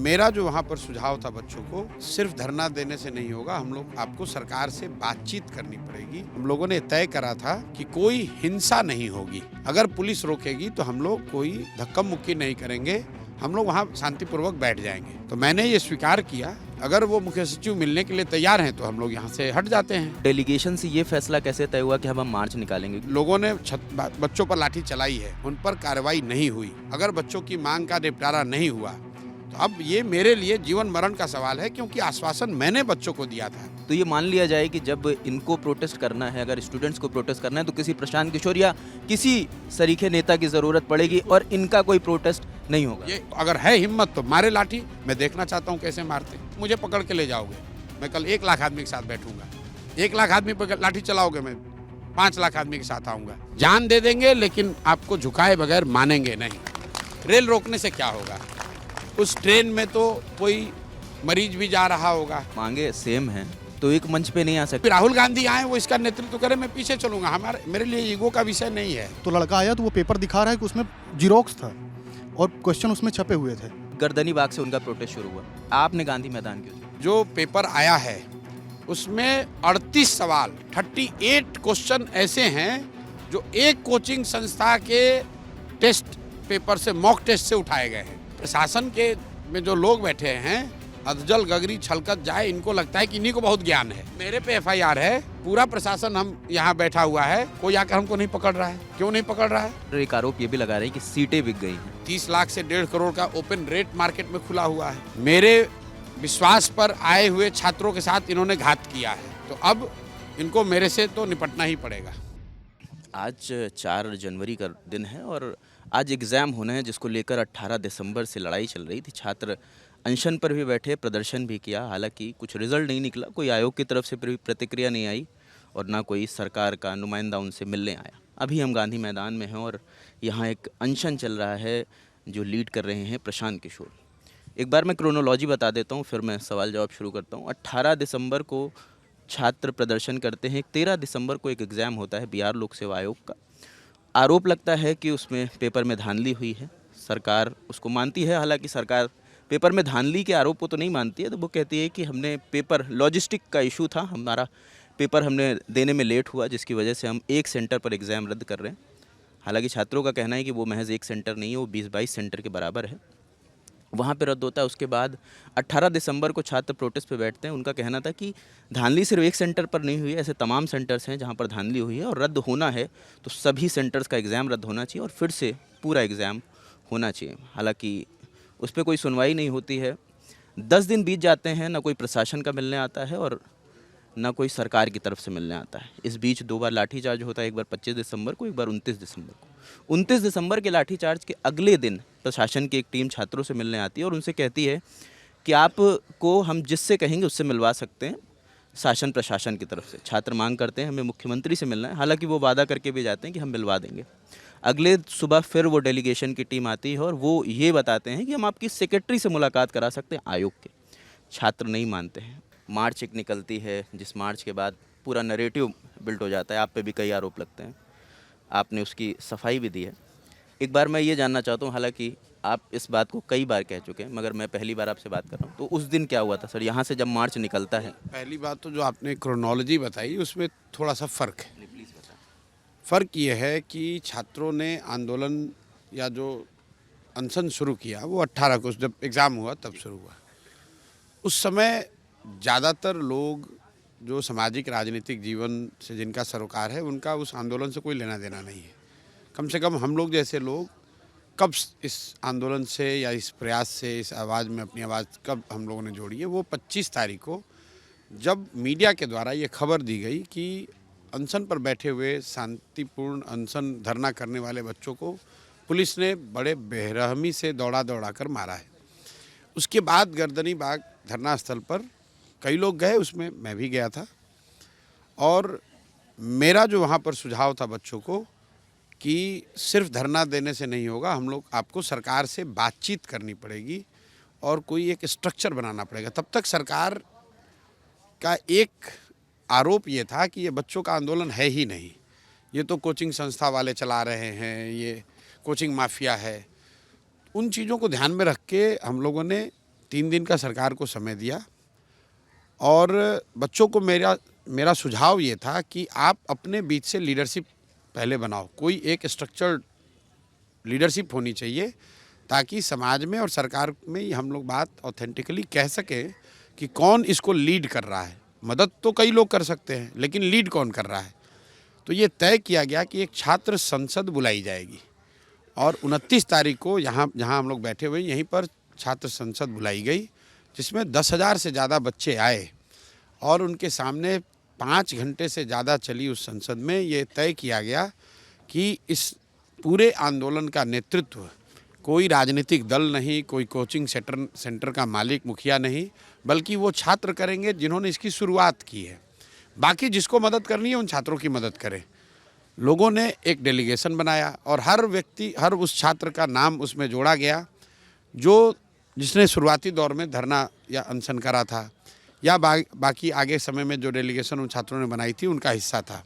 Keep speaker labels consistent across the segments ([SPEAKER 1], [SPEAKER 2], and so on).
[SPEAKER 1] मेरा जो वहाँ पर सुझाव था बच्चों को, सिर्फ धरना देने से नहीं होगा, हम लोग आपको सरकार से बातचीत करनी पड़ेगी। हम लोगों ने तय करा था कि कोई हिंसा नहीं होगी। अगर पुलिस रोकेगी तो हम लोग कोई धक्का मुक्की नहीं करेंगे, हम लोग वहाँ शांतिपूर्वक बैठ जाएंगे। तो मैंने ये स्वीकार किया, अगर वो मुख्य सचिव मिलने के लिए तैयार हैं तो हम लोग यहाँ से हट जाते हैं।
[SPEAKER 2] डेलीगेशन से ये फैसला कैसे तय हुआ कि हम मार्च निकालेंगे?
[SPEAKER 1] लोगों ने बच्चों पर लाठी चलाई है, उन पर कार्रवाई नहीं हुई। अगर बच्चों की मांग का निपटारा नहीं हुआ तो अब ये मेरे लिए जीवन मरण का सवाल है, क्योंकि आश्वासन मैंने बच्चों को दिया था।
[SPEAKER 2] तो ये मान लिया जाए कि जब इनको प्रोटेस्ट करना है, अगर स्टूडेंट्स को प्रोटेस्ट करना है, तो किसी प्रशांत किशोर या किसी सरीखे नेता की जरूरत पड़ेगी और इनका कोई प्रोटेस्ट नहीं होगा।
[SPEAKER 1] ये अगर है हिम्मत तो मारे लाठी, मैं देखना चाहता हूँ कैसे मारते। मुझे पकड़ के ले जाओगे, मैं कल 1 लाख आदमी के साथ बैठूंगा। 1 लाख आदमी पर लाठी चलाओगे, मैं 5 लाख आदमी के साथ आऊंगा। जान दे देंगे लेकिन आपको झुकाए बगैर मानेंगे नहीं। रेल रोकने से क्या होगा? उस ट्रेन में तो कोई मरीज भी जा रहा होगा।
[SPEAKER 2] मांगे सेम हैं तो एक मंच पे नहीं आ सकते।
[SPEAKER 1] राहुल गांधी आए, वो इसका नेतृत्व करें, मैं पीछे चलूंगा। मेरे लिए ईगो का विषय नहीं है।
[SPEAKER 3] तो लड़का आया तो वो पेपर दिखा रहा है कि उसमें जीरोक्स था और क्वेश्चन उसमें छपे हुए थे।
[SPEAKER 2] गर्दनी बाग से उनका प्रोटेस्ट शुरू हुआ, आपने गांधी मैदान क्यों?
[SPEAKER 1] जो पेपर आया है उसमें 38 सवाल, 38 क्वेश्चन ऐसे हैं जो एक कोचिंग संस्था के टेस्ट पेपर से, मॉक टेस्ट से उठाए गए हैं। प्रशासन के में जो लोग बैठे हैं, अधजल गगरी छलकत जाए, इनको लगता है कि इन्हीं को बहुत ज्ञान है। मेरे पे FIR है, पूरा प्रशासन हम यहाँ बैठा हुआ है, कोई आकर हमको नहीं पकड़ रहा है। क्यों नहीं पकड़ रहा है?
[SPEAKER 2] एक आरोप ये भी लगा रहे हैं कि सीटें बिक गई हैं।
[SPEAKER 1] 30 लाख से 1.5 करोड़ का ओपन रेट मार्केट में खुला हुआ है। मेरे विश्वास पर आए हुए छात्रों के साथ इन्होंने घात किया है, तो अब इनको मेरे से तो निपटना ही पड़ेगा।
[SPEAKER 2] आज 4 जनवरी का दिन है और आज एग्ज़ाम होना है, जिसको लेकर 18 दिसंबर से लड़ाई चल रही थी। छात्र अनशन पर भी बैठे, प्रदर्शन भी किया, हालांकि कुछ रिजल्ट नहीं निकला, कोई आयोग की तरफ से प्रतिक्रिया नहीं आई और ना कोई सरकार का नुमाइंदा उनसे मिलने आया। अभी हम गांधी मैदान में हैं और यहाँ एक अनशन चल रहा है जो लीड कर रहे हैं प्रशांत किशोर। एक बार मैं क्रोनोलॉजी बता देता हूँ, फिर मैं सवाल जवाब शुरू करता हूँ। 18 दिसंबर को छात्र प्रदर्शन करते हैं। 13 दिसंबर को एक एग्ज़ाम होता है बिहार लोक सेवा आयोग का। आरोप लगता है कि उसमें पेपर में धांधली हुई है। सरकार उसको मानती है, हालांकि सरकार पेपर में धांधली के आरोप को तो नहीं मानती है। तो वो कहती है कि हमने पेपर, लॉजिस्टिक का इशू था, हमारा पेपर हमने देने में लेट हुआ, जिसकी वजह से हम एक सेंटर पर एग्ज़ाम रद्द कर रहे हैं। हालांकि छात्रों का कहना है कि वो महज एक सेंटर नहीं है, वो 20-22 सेंटर के बराबर है। वहाँ पे रद्द होता है। उसके बाद 18 दिसंबर को छात्र प्रोटेस्ट पे बैठते हैं। उनका कहना था कि धांधली सिर्फ एक सेंटर पर नहीं हुई है, ऐसे तमाम सेंटर्स हैं जहाँ पर धांधली हुई है और रद्द होना है तो सभी सेंटर्स का एग्ज़ाम रद्द होना चाहिए और फिर से पूरा एग्ज़ाम होना चाहिए। हालांकि उस पर कोई सुनवाई नहीं होती है। 10 दिन बीत जाते हैं, ना कोई प्रशासन का मिलने आता है और ना कोई सरकार की तरफ से मिलने आता है। इस बीच 2 बार लाठीचार्ज होता है, एक बार 25 दिसंबर को, एक बार 29 दिसंबर को। 29 दिसंबर के लाठीचार्ज के अगले दिन प्रशासन की एक टीम छात्रों से मिलने आती है और उनसे कहती है कि आपको हम जिससे कहेंगे उससे मिलवा सकते हैं, शासन प्रशासन की तरफ से। छात्र मांग करते हैं हमें मुख्यमंत्री से मिलना है, हालांकि वो वादा करके भी जाते हैं कि हम मिलवा देंगे। अगले सुबह फिर वो डेलीगेशन की टीम आती है और वो ये बताते हैं कि हम आपकी सेक्रेटरी से मुलाकात करा सकते हैं आयोग के। छात्र नहीं मानते हैं। मार्च एक निकलती है, जिस मार्च के बाद पूरा नरेटिव बिल्ड हो जाता है। आप पे भी कई आरोप लगते हैं, आपने उसकी सफाई भी दी है। एक बार मैं ये जानना चाहता हूँ, हालांकि आप इस बात को कई बार कह चुके हैं, मगर मैं पहली बार आपसे बात कर रहा हूँ, तो उस दिन क्या हुआ था सर, यहाँ से जब मार्च निकलता है?
[SPEAKER 1] पहली बात तो जो आपने क्रोनोलॉजी बताई उसमें थोड़ा सा फ़र्क है। फ़र्क ये है कि छात्रों ने आंदोलन या जो अनशन शुरू किया वो 18 को, जब एग्ज़ाम हुआ तब शुरू हुआ। उस समय ज़्यादातर लोग जो सामाजिक राजनीतिक जीवन से जिनका सरोकार है, उनका उस आंदोलन से कोई लेना देना नहीं है। कम से कम हम लोग जैसे लोग कब इस आंदोलन से या इस प्रयास से, इस आवाज़ में अपनी आवाज़ कब हम लोगों ने जोड़ी है, वो 25 तारीख को जब मीडिया के द्वारा ये खबर दी गई कि अनशन पर बैठे हुए शांतिपूर्ण अनशन धरना करने वाले बच्चों को पुलिस ने बड़े बेरहमी से दौड़ा कर मारा है। उसके बाद गर्दनी बाग धरना स्थल पर कई लोग गए, उसमें मैं भी गया था। और मेरा जो वहाँ पर सुझाव था बच्चों को कि सिर्फ धरना देने से नहीं होगा, हम लोग आपको सरकार से बातचीत करनी पड़ेगी और कोई एक स्ट्रक्चर बनाना पड़ेगा। तब तक सरकार का एक आरोप ये था कि ये बच्चों का आंदोलन है ही नहीं, ये तो कोचिंग संस्था वाले चला रहे हैं, ये कोचिंग माफिया है। उन चीज़ों को ध्यान में रख के हम लोगों ने 3 दिन का सरकार को समय दिया और बच्चों को मेरा सुझाव ये था कि आप अपने बीच से लीडरशिप पहले बनाओ। कोई एक स्ट्रक्चर्ड लीडरशिप होनी चाहिए ताकि समाज में और सरकार में हम लोग बात ऑथेंटिकली कह सकें कि कौन इसको लीड कर रहा है। मदद तो कई लोग कर सकते हैं, लेकिन लीड कौन कर रहा है। तो ये तय किया गया कि एक छात्र संसद बुलाई जाएगी और 29 तारीख को जहाँ हम लोग बैठे हुए यहीं पर छात्र संसद बुलाई गई, जिसमें 10,000 से ज़्यादा बच्चे आए और उनके सामने 5 घंटे से ज़्यादा चली उस संसद में ये तय किया गया कि इस पूरे आंदोलन का नेतृत्व कोई राजनीतिक दल नहीं, कोई कोचिंग सेंटर का मालिक मुखिया नहीं, बल्कि वो छात्र करेंगे जिन्होंने इसकी शुरुआत की है। बाकी जिसको मदद करनी है उन छात्रों की मदद करें। लोगों ने एक डेलीगेशन बनाया और हर उस छात्र का नाम उसमें जोड़ा गया जिसने शुरुआती दौर में धरना या अनशन करा था या बाकी आगे समय में जो डेलीगेशन उन छात्रों ने बनाई थी उनका हिस्सा था।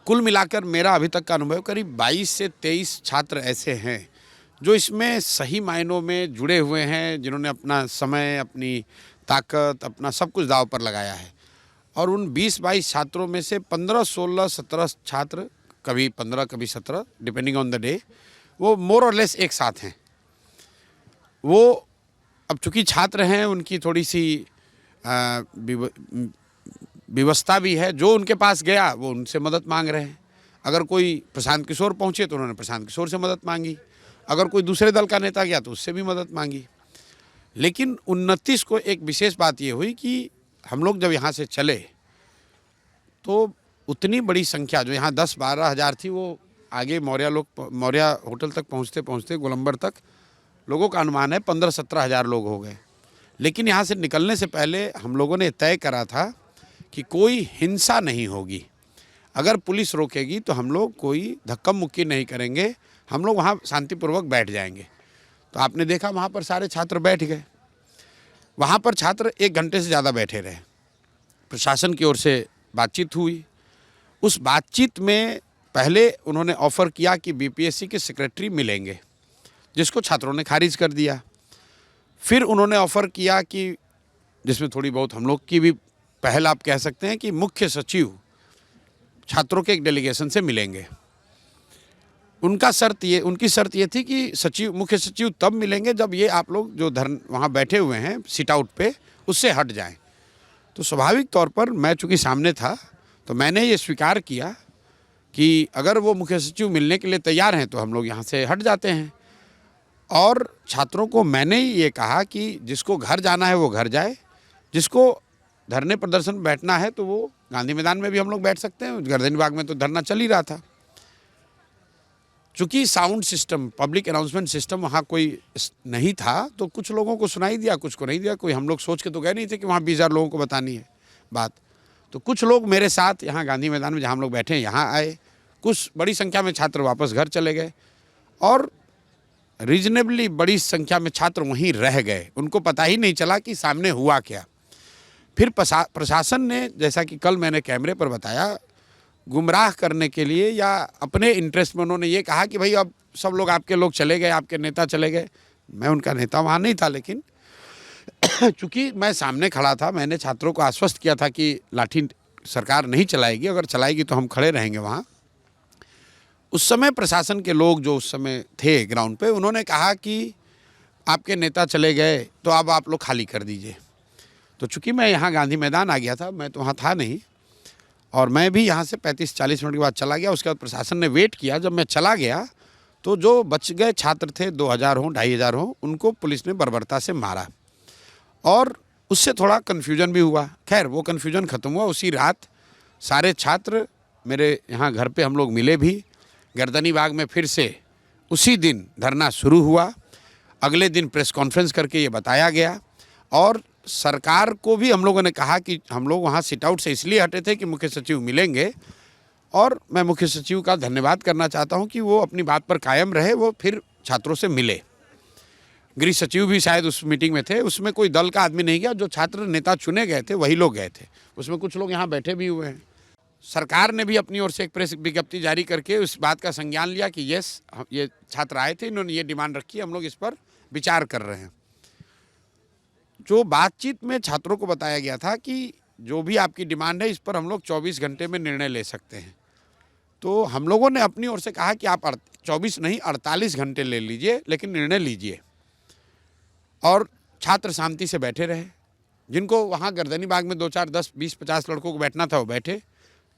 [SPEAKER 1] कुल मिलाकर मेरा अभी तक का अनुभव करीब 22 से 23 छात्र ऐसे हैं जो इसमें सही मायनों में जुड़े हुए हैं, जिन्होंने अपना समय, अपनी ताकत, अपना सब कुछ दांव पर लगाया है। और उन 20-22 छात्रों में से 15, 16, 17 छात्र, कभी 15 कभी 17 डिपेंडिंग ऑन द डे, वो मोर और लेस एक साथ हैं। वो अब चूँकि छात्र हैं, उनकी थोड़ी सी व्यवस्था भी है। जो उनके पास गया वो उनसे मदद मांग रहे हैं। अगर कोई प्रशांत किशोर पहुँचे तो उन्होंने प्रशांत किशोर से मदद मांगी, अगर कोई दूसरे दल का नेता गया तो उससे भी मदद मांगी। लेकिन 29 को एक विशेष बात ये हुई कि हम लोग जब यहाँ से चले तो उतनी बड़ी संख्या जो यहाँ 10-12 हज़ार थी, वो आगे मौर्या होटल तक पहुँचते पहुँचते गोलंबर तक लोगों का अनुमान है 15-17 हज़ार लोग हो गए। लेकिन यहाँ से निकलने से पहले हम लोगों ने तय करा था कि कोई हिंसा नहीं होगी। अगर पुलिस रोकेगी तो हम लोग कोई धक्का मुक्की नहीं करेंगे, हम लोग वहाँ शांतिपूर्वक बैठ जाएंगे। तो आपने देखा वहाँ पर सारे छात्र बैठ गए। वहाँ पर छात्र 1 घंटे से ज़्यादा बैठे रहे। प्रशासन की ओर से बातचीत हुई। उस बातचीत में पहले उन्होंने ऑफ़र किया कि बीपीएससी के सेक्रेटरी मिलेंगे, जिसको छात्रों ने खारिज कर दिया। फिर उन्होंने ऑफ़र किया कि जिसमें थोड़ी बहुत हम लोग की भी पहल आप कह सकते हैं कि मुख्य सचिव छात्रों के एक डेलीगेशन से मिलेंगे। उनकी शर्त ये थी कि मुख्य सचिव तब मिलेंगे जब ये आप लोग जो वहाँ बैठे हुए हैं सिट आउट पे, उससे हट जाएं। तो स्वाभाविक तौर पर मैं चूँकि सामने था तो मैंने ये स्वीकार किया कि अगर वो मुख्य सचिव मिलने के लिए तैयार हैं तो हम लोग यहाँ से हट जाते हैं। और छात्रों को मैंने ये कहा कि जिसको घर जाना है वो घर जाए, जिसको धरने प्रदर्शन में बैठना है तो वो गांधी मैदान में भी हम लोग बैठ सकते हैं। गर्दनी बाग में तो धरना चल ही रहा था। चूँकि sound system, public announcement system वहाँ कोई नहीं था, तो कुछ लोगों को सुनाई दिया, कुछ को नहीं दिया। कोई हम लोग सोच के तो गए नहीं थे कि वहाँ 20,000 लोगों को बतानी है बात। तो कुछ लोग मेरे साथ यहाँ गांधी मैदान में जहाँ हम लोग बैठे हैं यहाँ आए। कुछ बड़ी संख्या में छात्र वापस घर चले गए और रीजनेबली बड़ी संख्या में छात्र वहीं रह गए। उनको पता ही नहीं चला कि सामने हुआ क्या। फिर प्रशासन ने, जैसा कि कल मैंने कैमरे पर बताया, गुमराह करने के लिए या अपने इंटरेस्ट में उन्होंने ये कहा कि भाई अब सब लोग आपके लोग चले गए, आपके नेता चले गए। मैं उनका नेता वहाँ नहीं था, लेकिन चूँकि मैं सामने खड़ा था, मैंने छात्रों को आश्वस्त किया था कि लाठी सरकार नहीं चलाएगी, अगर चलाएगी तो हम खड़े रहेंगे वहाँ। उस समय प्रशासन के लोग जो उस समय थे ग्राउंड पे, उन्होंने कहा कि आपके नेता चले गए तो अब आप लोग खाली कर दीजिए। तो चूँकि मैं यहाँ गांधी मैदान आ गया था, मैं तो वहाँ था नहीं, और मैं भी यहाँ से 35-40 मिनट के बाद चला गया। उसके बाद प्रशासन ने वेट किया। जब मैं चला गया तो जो बच गए छात्र थे, 2,000 हों 2,500 हों, उनको पुलिस ने बर्बरता से मारा और उससे थोड़ा कन्फ्यूजन भी हुआ। खैर वो कन्फ्यूजन ख़त्म हुआ। उसी रात सारे छात्र मेरे यहाँ घर पे हम लोग मिले भी। गर्दनी बाग में फिर से उसी दिन धरना शुरू हुआ। अगले दिन प्रेस कॉन्फ्रेंस करके ये बताया गया और सरकार को भी हम लोगों ने कहा कि हम लोग वहाँ सिट आउट से इसलिए हटे थे कि मुख्य सचिव मिलेंगे। और मैं मुख्य सचिव का धन्यवाद करना चाहता हूँ कि वो अपनी बात पर कायम रहे, वो फिर छात्रों से मिले। गृह सचिव भी शायद उस मीटिंग में थे। उसमें कोई दल का आदमी नहीं गया। जो छात्र नेता चुने गए थे वही लोग गए थे। उसमें कुछ लोग यहाँ बैठे भी हुए हैं। सरकार ने भी अपनी ओर से एक प्रेस विज्ञप्ति जारी करके उस बात का संज्ञान लिया कि यस, ये छात्र आए थे, इन्होंने ये डिमांड रखी है, हम लोग इस पर विचार कर रहे हैं। जो बातचीत में छात्रों को बताया गया था कि जो भी आपकी डिमांड है इस पर हम लोग 24 घंटे में निर्णय ले सकते हैं। तो हम लोगों ने अपनी ओर से कहा कि आप 24 नहीं 48 घंटे ले लीजिए, लेकिन निर्णय लीजिए। और छात्र शांति से बैठे रहे। जिनको वहाँ गर्दनी बाग में 2, 4, 10, 20, 50 लड़कों को बैठना था वो बैठे।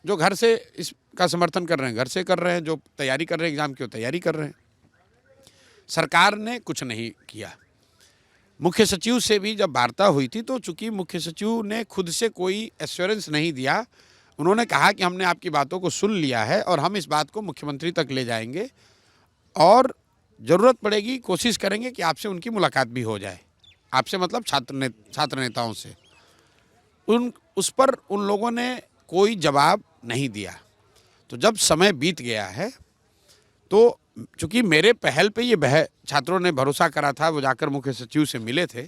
[SPEAKER 1] जो घर से इसका समर्थन कर रहे हैं घर से कर रहे हैं, जो तैयारी कर रहे हैं एग्ज़ाम की वो तैयारी कर रहे हैं। सरकार ने कुछ नहीं किया। मुख्य सचिव से भी जब वार्ता हुई थी तो चूंकि मुख्य सचिव ने खुद से कोई एश्योरेंस नहीं दिया, उन्होंने कहा कि हमने आपकी बातों को सुन लिया है और हम इस बात को मुख्यमंत्री तक ले जाएंगे और ज़रूरत पड़ेगी कोशिश करेंगे कि आपसे उनकी मुलाकात भी हो जाए। आपसे मतलब छात्र नेताओं से। उस पर उन लोगों ने कोई जवाब नहीं दिया। तो जब समय बीत गया है तो चूँकि मेरे पहल पे ये छात्रों ने भरोसा करा था, वो जाकर मुख्य सचिव से मिले थे,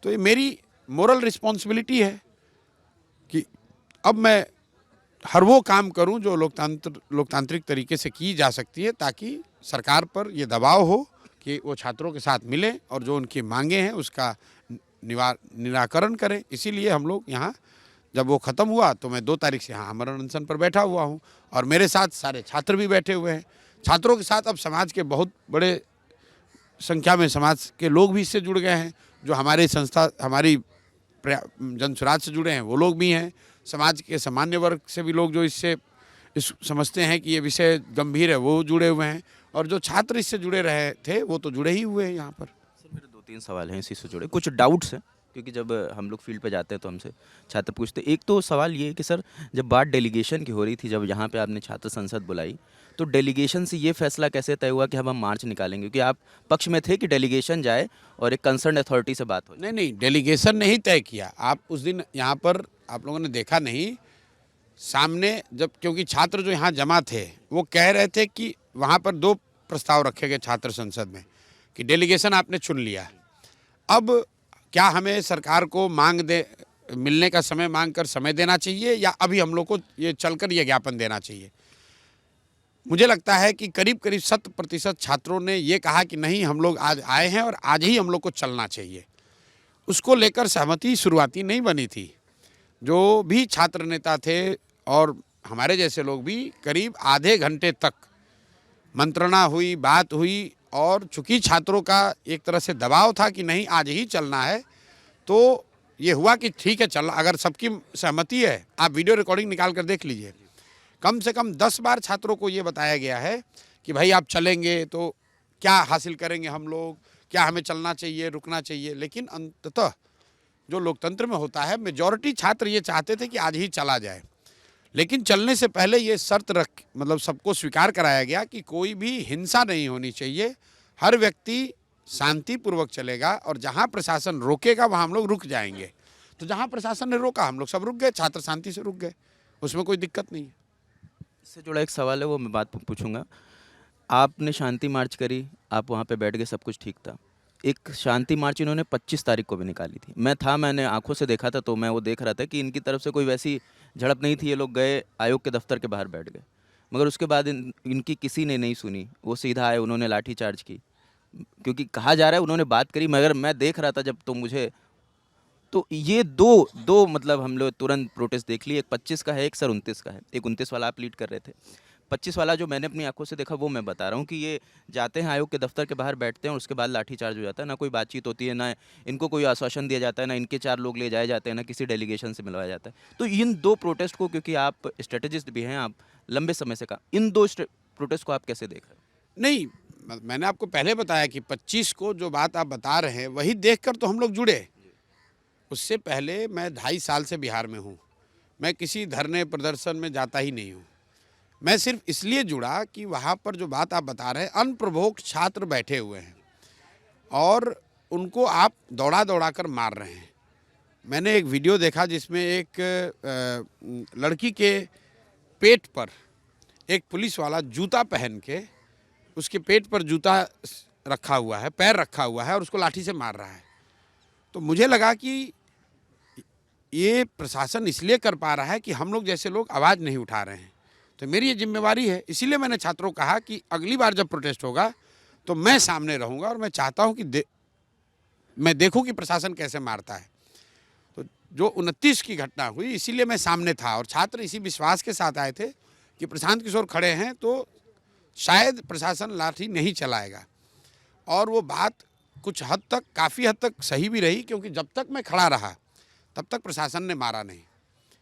[SPEAKER 1] तो ये मेरी मोरल रिस्पॉन्सिबिलिटी है कि अब मैं हर वो काम करूं जो लोकतांत्रिक तरीके से की जा सकती है, ताकि सरकार पर ये दबाव हो कि वो छात्रों के साथ मिले और जो उनकी मांगे हैं उसका निराकरण करें। इसीलिए हम लोग यहाँ जब वो ख़त्म हुआ तो मैं 2 तारीख से यहाँ आमरण अनशन पर बैठा हुआ हूँ और मेरे साथ सारे छात्र भी बैठे हुए हैं। छात्रों के साथ अब समाज के बहुत बड़े संख्या में समाज के लोग भी इससे जुड़ गए हैं। जो हमारी संस्था हमारी जनसुराज से जुड़े हैं वो लोग भी हैं। समाज के सामान्य वर्ग से भी लोग जो इस समझते हैं कि ये विषय गंभीर है वो जुड़े हुए हैं और जो छात्र इससे जुड़े रहे थे वो तो जुड़े ही हुए हैं यहाँ पर।
[SPEAKER 2] सर मेरे 2-3 सवाल हैं इसी से जुड़े, कुछ डाउट्स हैं क्योंकि जब हम लोग फील्ड पे जाते हैं तो हमसे छात्र पूछते। एक तो सवाल ये है कि सर जब बात डेलीगेशन की हो रही थी, जब यहाँ पे आपने छात्र संसद बुलाई तो डेलीगेशन से ये फैसला कैसे तय हुआ कि हम मार्च निकालेंगे? क्योंकि आप पक्ष में थे कि डेलीगेशन जाए और एक कंसर्न अथॉरिटी से बात हो।
[SPEAKER 1] नहीं, डेलीगेशन ने ही तय किया। आप उस दिन यहाँ पर आप लोगों ने देखा नहीं, सामने जब क्योंकि छात्र जो यहाँ जमा थे वो कह रहे थे कि वहाँ पर 2 प्रस्ताव रखे गए छात्र संसद में कि डेलीगेशन आपने चुन लिया, अब क्या हमें सरकार को मिलने का समय मांग कर समय देना चाहिए या अभी हम लोग को ये चलकर ये ज्ञापन देना चाहिए। मुझे लगता है कि करीब 100% छात्रों ने ये कहा कि नहीं, हम लोग आज आए हैं और आज ही हम लोग को चलना चाहिए। उसको लेकर सहमति शुरुआती नहीं बनी थी। जो भी छात्र नेता थे और हमारे जैसे लोग भी करीब आधे घंटे तक मंत्रणा हुई, बात हुई और चूंकि छात्रों का एक तरह से दबाव था कि नहीं आज ही चलना है, तो ये हुआ कि ठीक है चल, अगर सबकी सहमति है आप वीडियो रिकॉर्डिंग निकाल कर देख लीजिए। कम से कम 10 बार छात्रों को ये बताया गया है कि भाई आप चलेंगे तो क्या हासिल करेंगे हम लोग, क्या हमें चलना चाहिए, रुकना चाहिए। लेकिन अंततः जो लोकतंत्र में होता है, मेजॉरिटी छात्र ये चाहते थे कि आज ही चला जाए। लेकिन चलने से पहले ये शर्त मतलब सबको स्वीकार कराया गया कि कोई भी हिंसा नहीं होनी चाहिए, हर व्यक्ति शांतिपूर्वक चलेगा और जहाँ प्रशासन रोकेगा वहाँ हम लोग रुक जाएंगे। तो जहाँ प्रशासन ने रोका हम लोग सब रुक गए, छात्र शांति से रुक गए, उसमें कोई दिक्कत नहीं है।
[SPEAKER 2] इससे जुड़ा एक सवाल है, वो मैं बात पूछूंगा। आपने शांति मार्च करी, आप वहाँ पे बैठ गए, सब कुछ ठीक था। एक शांति मार्च इन्होंने 25 तारीख को भी निकाली थी। मैंने आंखों से देखा था, तो मैं वो देख रहा था कि इनकी तरफ से कोई वैसी झड़प नहीं थी। ये लोग गए आयोग के दफ्तर के बाहर बैठ गए, मगर उसके बाद इनकी किसी ने नहीं सुनी। वो सीधा आए, उन्होंने लाठी चार्ज की, क्योंकि कहा जा रहा है उन्होंने बात करी, मगर मैं देख रहा था जब, तो ये दो मतलब हम लोग तुरंत प्रोटेस्ट देख लिए। एक 25 का है, एक सर 29 का है। एक 29 वाला आप लीड कर रहे थे, 25 वाला जो मैंने अपनी आंखों से देखा वो मैं बता रहा हूँ कि ये जाते हैं आयोग के दफ्तर के बाहर बैठते हैं और उसके बाद लाठीचार्ज हो जाता है। ना कोई बातचीत होती है, ना इनको कोई आश्वासन दिया जाता है, ना इनके 4 लोग ले जाए जाते हैं, ना किसी डेलीगेशन से मिलवाया जाता है। तो इन 2 प्रोटेस्ट को, क्योंकि आप स्ट्रेटेजिस्ट भी हैं, आप लंबे समय से इन 2 प्रोटेस्ट को आप कैसे देख रहे हैं?
[SPEAKER 1] नहीं, मैंने आपको पहले बताया कि 25 को जो बात आप बता रहे हैं वही देखकर तो हम लोग जुड़े। उससे पहले मैं 2.5 साल से बिहार में हूँ, मैं किसी धरने प्रदर्शन में जाता ही नहीं हूँ। मैं सिर्फ इसलिए जुड़ा कि वहाँ पर जो बात आप बता रहे हैं, अनप्रोवोक्ड छात्र बैठे हुए हैं और उनको आप दौड़ा कर मार रहे हैं। मैंने एक वीडियो देखा जिसमें एक लड़की के पेट पर एक पुलिस वाला जूता पहन के, उसके पेट पर जूता रखा हुआ है, पैर रखा हुआ है और उसको लाठी से मार रहा है। तो मुझे लगा कि ये प्रशासन इसलिए कर पा रहा है कि हम लोग जैसे लोग आवाज़ नहीं उठा रहे हैं। तो मेरी ये जिम्मेवारी है। इसीलिए मैंने छात्रों को कहा कि अगली बार जब प्रोटेस्ट होगा तो मैं सामने रहूँगा और मैं चाहता हूँ कि मैं देखूं कि प्रशासन कैसे मारता है। तो जो 29 की घटना हुई, इसीलिए मैं सामने था और छात्र इसी विश्वास के साथ आए थे कि प्रशांत किशोर खड़े हैं तो शायद प्रशासन लाठी नहीं चलाएगा। और वो बात कुछ हद तक, काफ़ी हद तक सही भी रही, क्योंकि जब तक मैं खड़ा रहा तब तक प्रशासन ने मारा नहीं,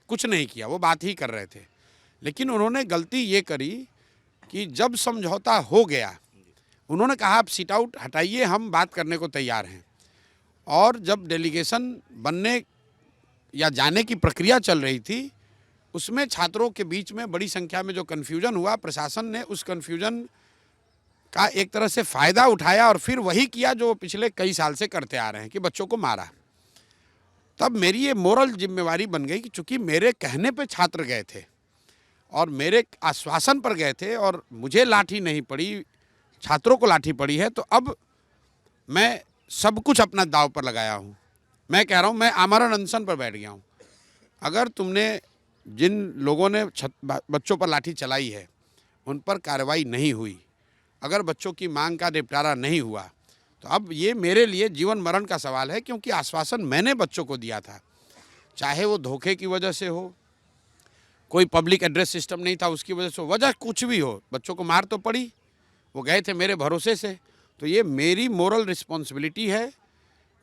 [SPEAKER 1] कुछ नहीं किया, वो बात ही कर रहे थे। लेकिन उन्होंने गलती ये करी कि जब समझौता हो गया, उन्होंने कहा आप सीट आउट हटाइए, हम बात करने को तैयार हैं। और जब डेलीगेशन बनने या जाने की प्रक्रिया चल रही थी, उसमें छात्रों के बीच में बड़ी संख्या में जो कन्फ्यूजन हुआ, प्रशासन ने उस कन्फ्यूजन का एक तरह से फ़ायदा उठाया और फिर वही किया जो पिछले कई साल से करते आ रहे हैं कि बच्चों को मारा। तब मेरी ये मोरल जिम्मेवारी बन गई कि चूंकि मेरे कहने पे छात्र गए थे और मेरे आश्वासन पर गए थे और मुझे लाठी नहीं पड़ी, छात्रों को लाठी पड़ी है, तो अब मैं सब कुछ अपना दांव पर लगाया हूँ। मैं कह रहा हूँ, मैं आमरण अनशन पर बैठ गया हूँ। अगर तुमने जिन लोगों ने बच्चों पर लाठी चलाई है उन पर कार्रवाई नहीं हुई, अगर बच्चों की मांग का निपटारा नहीं हुआ, तो अब ये मेरे लिए जीवन मरण का सवाल है, क्योंकि आश्वासन मैंने बच्चों को दिया था। चाहे वो धोखे की वजह से हो, कोई पब्लिक एड्रेस सिस्टम नहीं था उसकी वजह से, वजह कुछ भी हो, बच्चों को मार तो पड़ी, वो गए थे मेरे भरोसे से। तो ये मेरी मोरल रिस्पॉन्सिबिलिटी है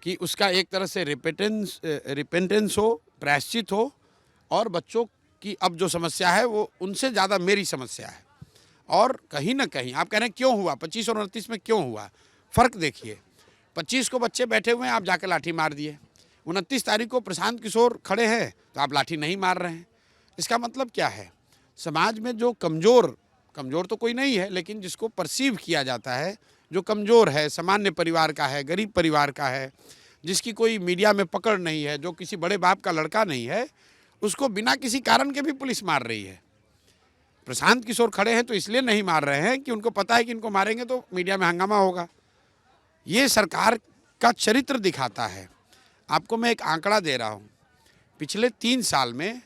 [SPEAKER 1] कि उसका एक तरह से रिपेंटेंस हो, प्रायश्चित हो, और बच्चों की अब जो समस्या है वो उनसे ज़्यादा मेरी समस्या है। और कहीं ना कहीं आप कह रहे हैं क्यों हुआ, 25 और 29 में क्यों हुआ, फ़र्क देखिए। 25 को बच्चे बैठे हुए हैं, आप जाकर लाठी मार दिए। 29 तारीख को प्रशांत किशोर खड़े हैं तो आप लाठी नहीं मार रहे हैं। इसका मतलब क्या है, समाज में जो कमज़ोर तो कोई नहीं है, लेकिन जिसको परसीव किया जाता है, जो कमज़ोर है, सामान्य परिवार का है, गरीब परिवार का है, जिसकी कोई मीडिया में पकड़ नहीं है, जो किसी बड़े बाप का लड़का नहीं है, उसको बिना किसी कारण के भी पुलिस मार रही है। प्रशांत किशोर खड़े हैं तो इसलिए नहीं मार रहे हैं कि उनको पता है कि इनको मारेंगे तो मीडिया में हंगामा होगा। ये सरकार का चरित्र दिखाता है। आपको मैं एक आंकड़ा दे रहा हूँ, पिछले 3 साल में,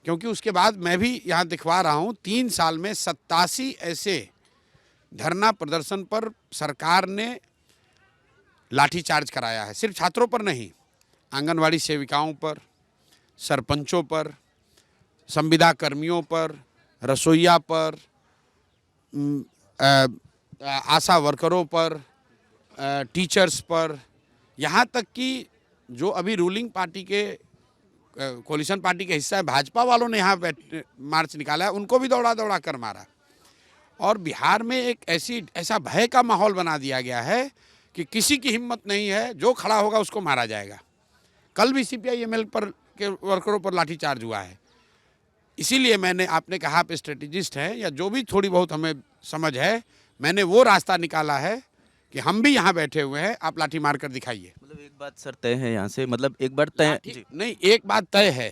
[SPEAKER 1] क्योंकि उसके बाद मैं भी यहाँ दिखवा रहा हूँ, 3 साल में 87 ऐसे धरना प्रदर्शन पर सरकार ने लाठीचार्ज कराया है। सिर्फ छात्रों पर नहीं, आंगनवाड़ी सेविकाओं पर, सरपंचों पर, संविदा कर्मियों पर, रसोइया पर, आशा वर्करों पर, टीचर्स पर, यहाँ तक कि जो अभी रूलिंग पार्टी के, कोलिशन पार्टी के हिस्सा है, भाजपा वालों ने यहाँ मार्च निकाला है, उनको भी दौड़ा दौड़ा कर मारा। और बिहार में एक ऐसा भय का माहौल बना दिया गया है कि किसी की हिम्मत नहीं है, जो खड़ा होगा उसको मारा जाएगा। कल भी CPI-ML पर के वर्करों पर लाठीचार्ज हुआ है। इसीलिए मैंने, आपने कहा आप स्ट्रेटेजिस्ट हैं, या जो भी थोड़ी बहुत हमें समझ है, मैंने वो रास्ता निकाला है कि हम भी यहाँ बैठे हुए हैं, आप लाठी मार कर दिखाइए।
[SPEAKER 2] मतलब एक बात सर तय है यहाँ से, मतलब एक बार तय
[SPEAKER 1] नहीं, एक बात तय है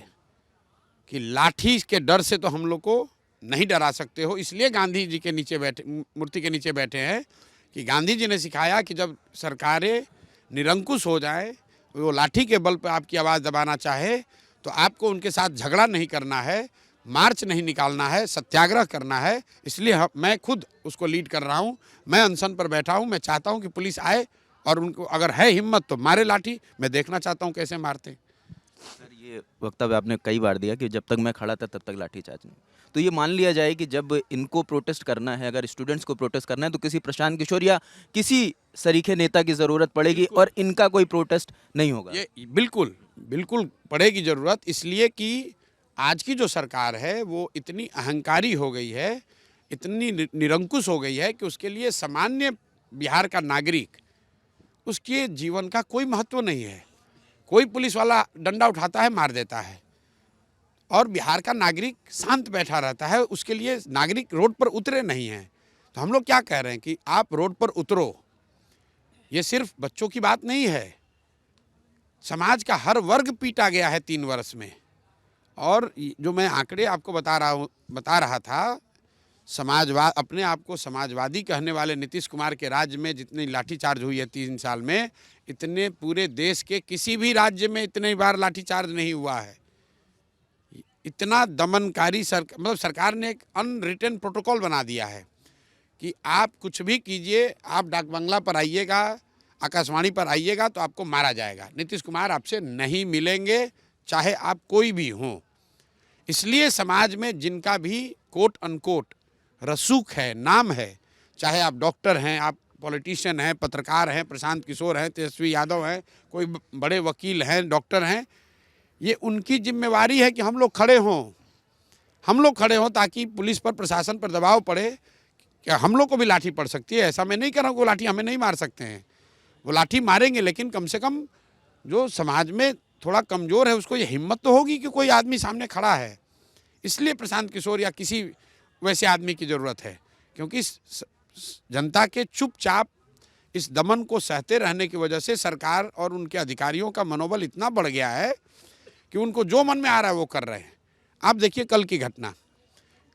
[SPEAKER 1] कि लाठी के डर से तो हम लोग को नहीं डरा सकते हो। इसलिए गांधी जी के नीचे बैठे, मूर्ति के नीचे बैठे हैं, कि गांधी जी ने सिखाया कि जब सरकारें निरंकुश हो जाए, वो लाठी के बल पर आपकी आवाज़ दबाना चाहे, तो आपको उनके साथ झगड़ा नहीं करना है, मार्च नहीं निकालना है, सत्याग्रह करना है। इसलिए मैं खुद उसको लीड कर रहा हूँ। मैं अनशन पर बैठा हूँ। मैं चाहता हूँ कि पुलिस आए और उनको अगर है हिम्मत तो मारे लाठी। मैं देखना चाहता हूँ कैसे मारते हैं।
[SPEAKER 2] सर ये वक्तव्य आपने कई बार दिया कि जब तक मैं खड़ा था तब तक लाठीचार्ज नहीं। तो ये मान लिया जाए कि जब इनको प्रोटेस्ट करना है, अगर स्टूडेंट्स को प्रोटेस्ट करना है, तो किसी प्रशांत किशोर या किसी सरीखे नेता की ज़रूरत पड़ेगी और इनका कोई प्रोटेस्ट नहीं होगा।
[SPEAKER 1] ये बिल्कुल बिल्कुल पड़ेगी ज़रूरत, इसलिए कि आज की जो सरकार है वो इतनी अहंकारी हो गई है, इतनी निरंकुश हो गई है कि उसके लिए सामान्य बिहार का नागरिक, उसके जीवन का कोई महत्व नहीं है। कोई पुलिस वाला डंडा उठाता है, मार देता है, और बिहार का नागरिक शांत बैठा रहता है। उसके लिए नागरिक रोड पर उतरे नहीं हैं। तो हम लोग क्या कह रहे हैं कि आप रोड पर उतरो। ये सिर्फ बच्चों की बात नहीं है, समाज का हर वर्ग पीटा गया है 3 वर्ष में। और जो मैं आंकड़े आपको बता रहा था, समाजवाद, अपने आप को समाजवादी कहने वाले नीतीश कुमार के राज्य में जितनी लाठीचार्ज हुई है 3 साल में, इतने पूरे देश के किसी भी राज्य में इतनी बार लाठीचार्ज नहीं हुआ है। इतना दमनकारी मतलब सरकार ने एक अनरिटन प्रोटोकॉल बना दिया है कि आप कुछ भी कीजिए, आप डाक बंगला पर आइएगा, आकाशवाणी पर आइएगा तो आपको मारा जाएगा। नीतीश कुमार आपसे नहीं मिलेंगे, चाहे आप कोई भी हों। इसलिए समाज में जिनका भी कोट अनकोट रसूख है, नाम है, चाहे आप डॉक्टर हैं, आप पॉलिटिशियन हैं, पत्रकार हैं, प्रशांत किशोर हैं, तेजस्वी यादव हैं, कोई बड़े वकील हैं, डॉक्टर हैं, ये उनकी जिम्मेवारी है कि हम लोग खड़े हों ताकि पुलिस पर, प्रशासन पर दबाव पड़े। क्या हम लोग को भी लाठी पड़ सकती है, ऐसा मैं नहीं कह रहा हूँ वो लाठी हमें नहीं मार सकते हैं, वो लाठी मारेंगे, लेकिन कम से कम जो समाज में थोड़ा कमज़ोर है उसको ये हिम्मत तो होगी कि कोई आदमी सामने खड़ा है। इसलिए प्रशांत किशोर या किसी वैसे आदमी की ज़रूरत है, क्योंकि जनता के चुपचाप इस दमन को सहते रहने की वजह से सरकार और उनके अधिकारियों का मनोबल इतना बढ़ गया है कि उनको जो मन में आ रहा है वो कर रहे हैं। आप देखिए कल की घटना,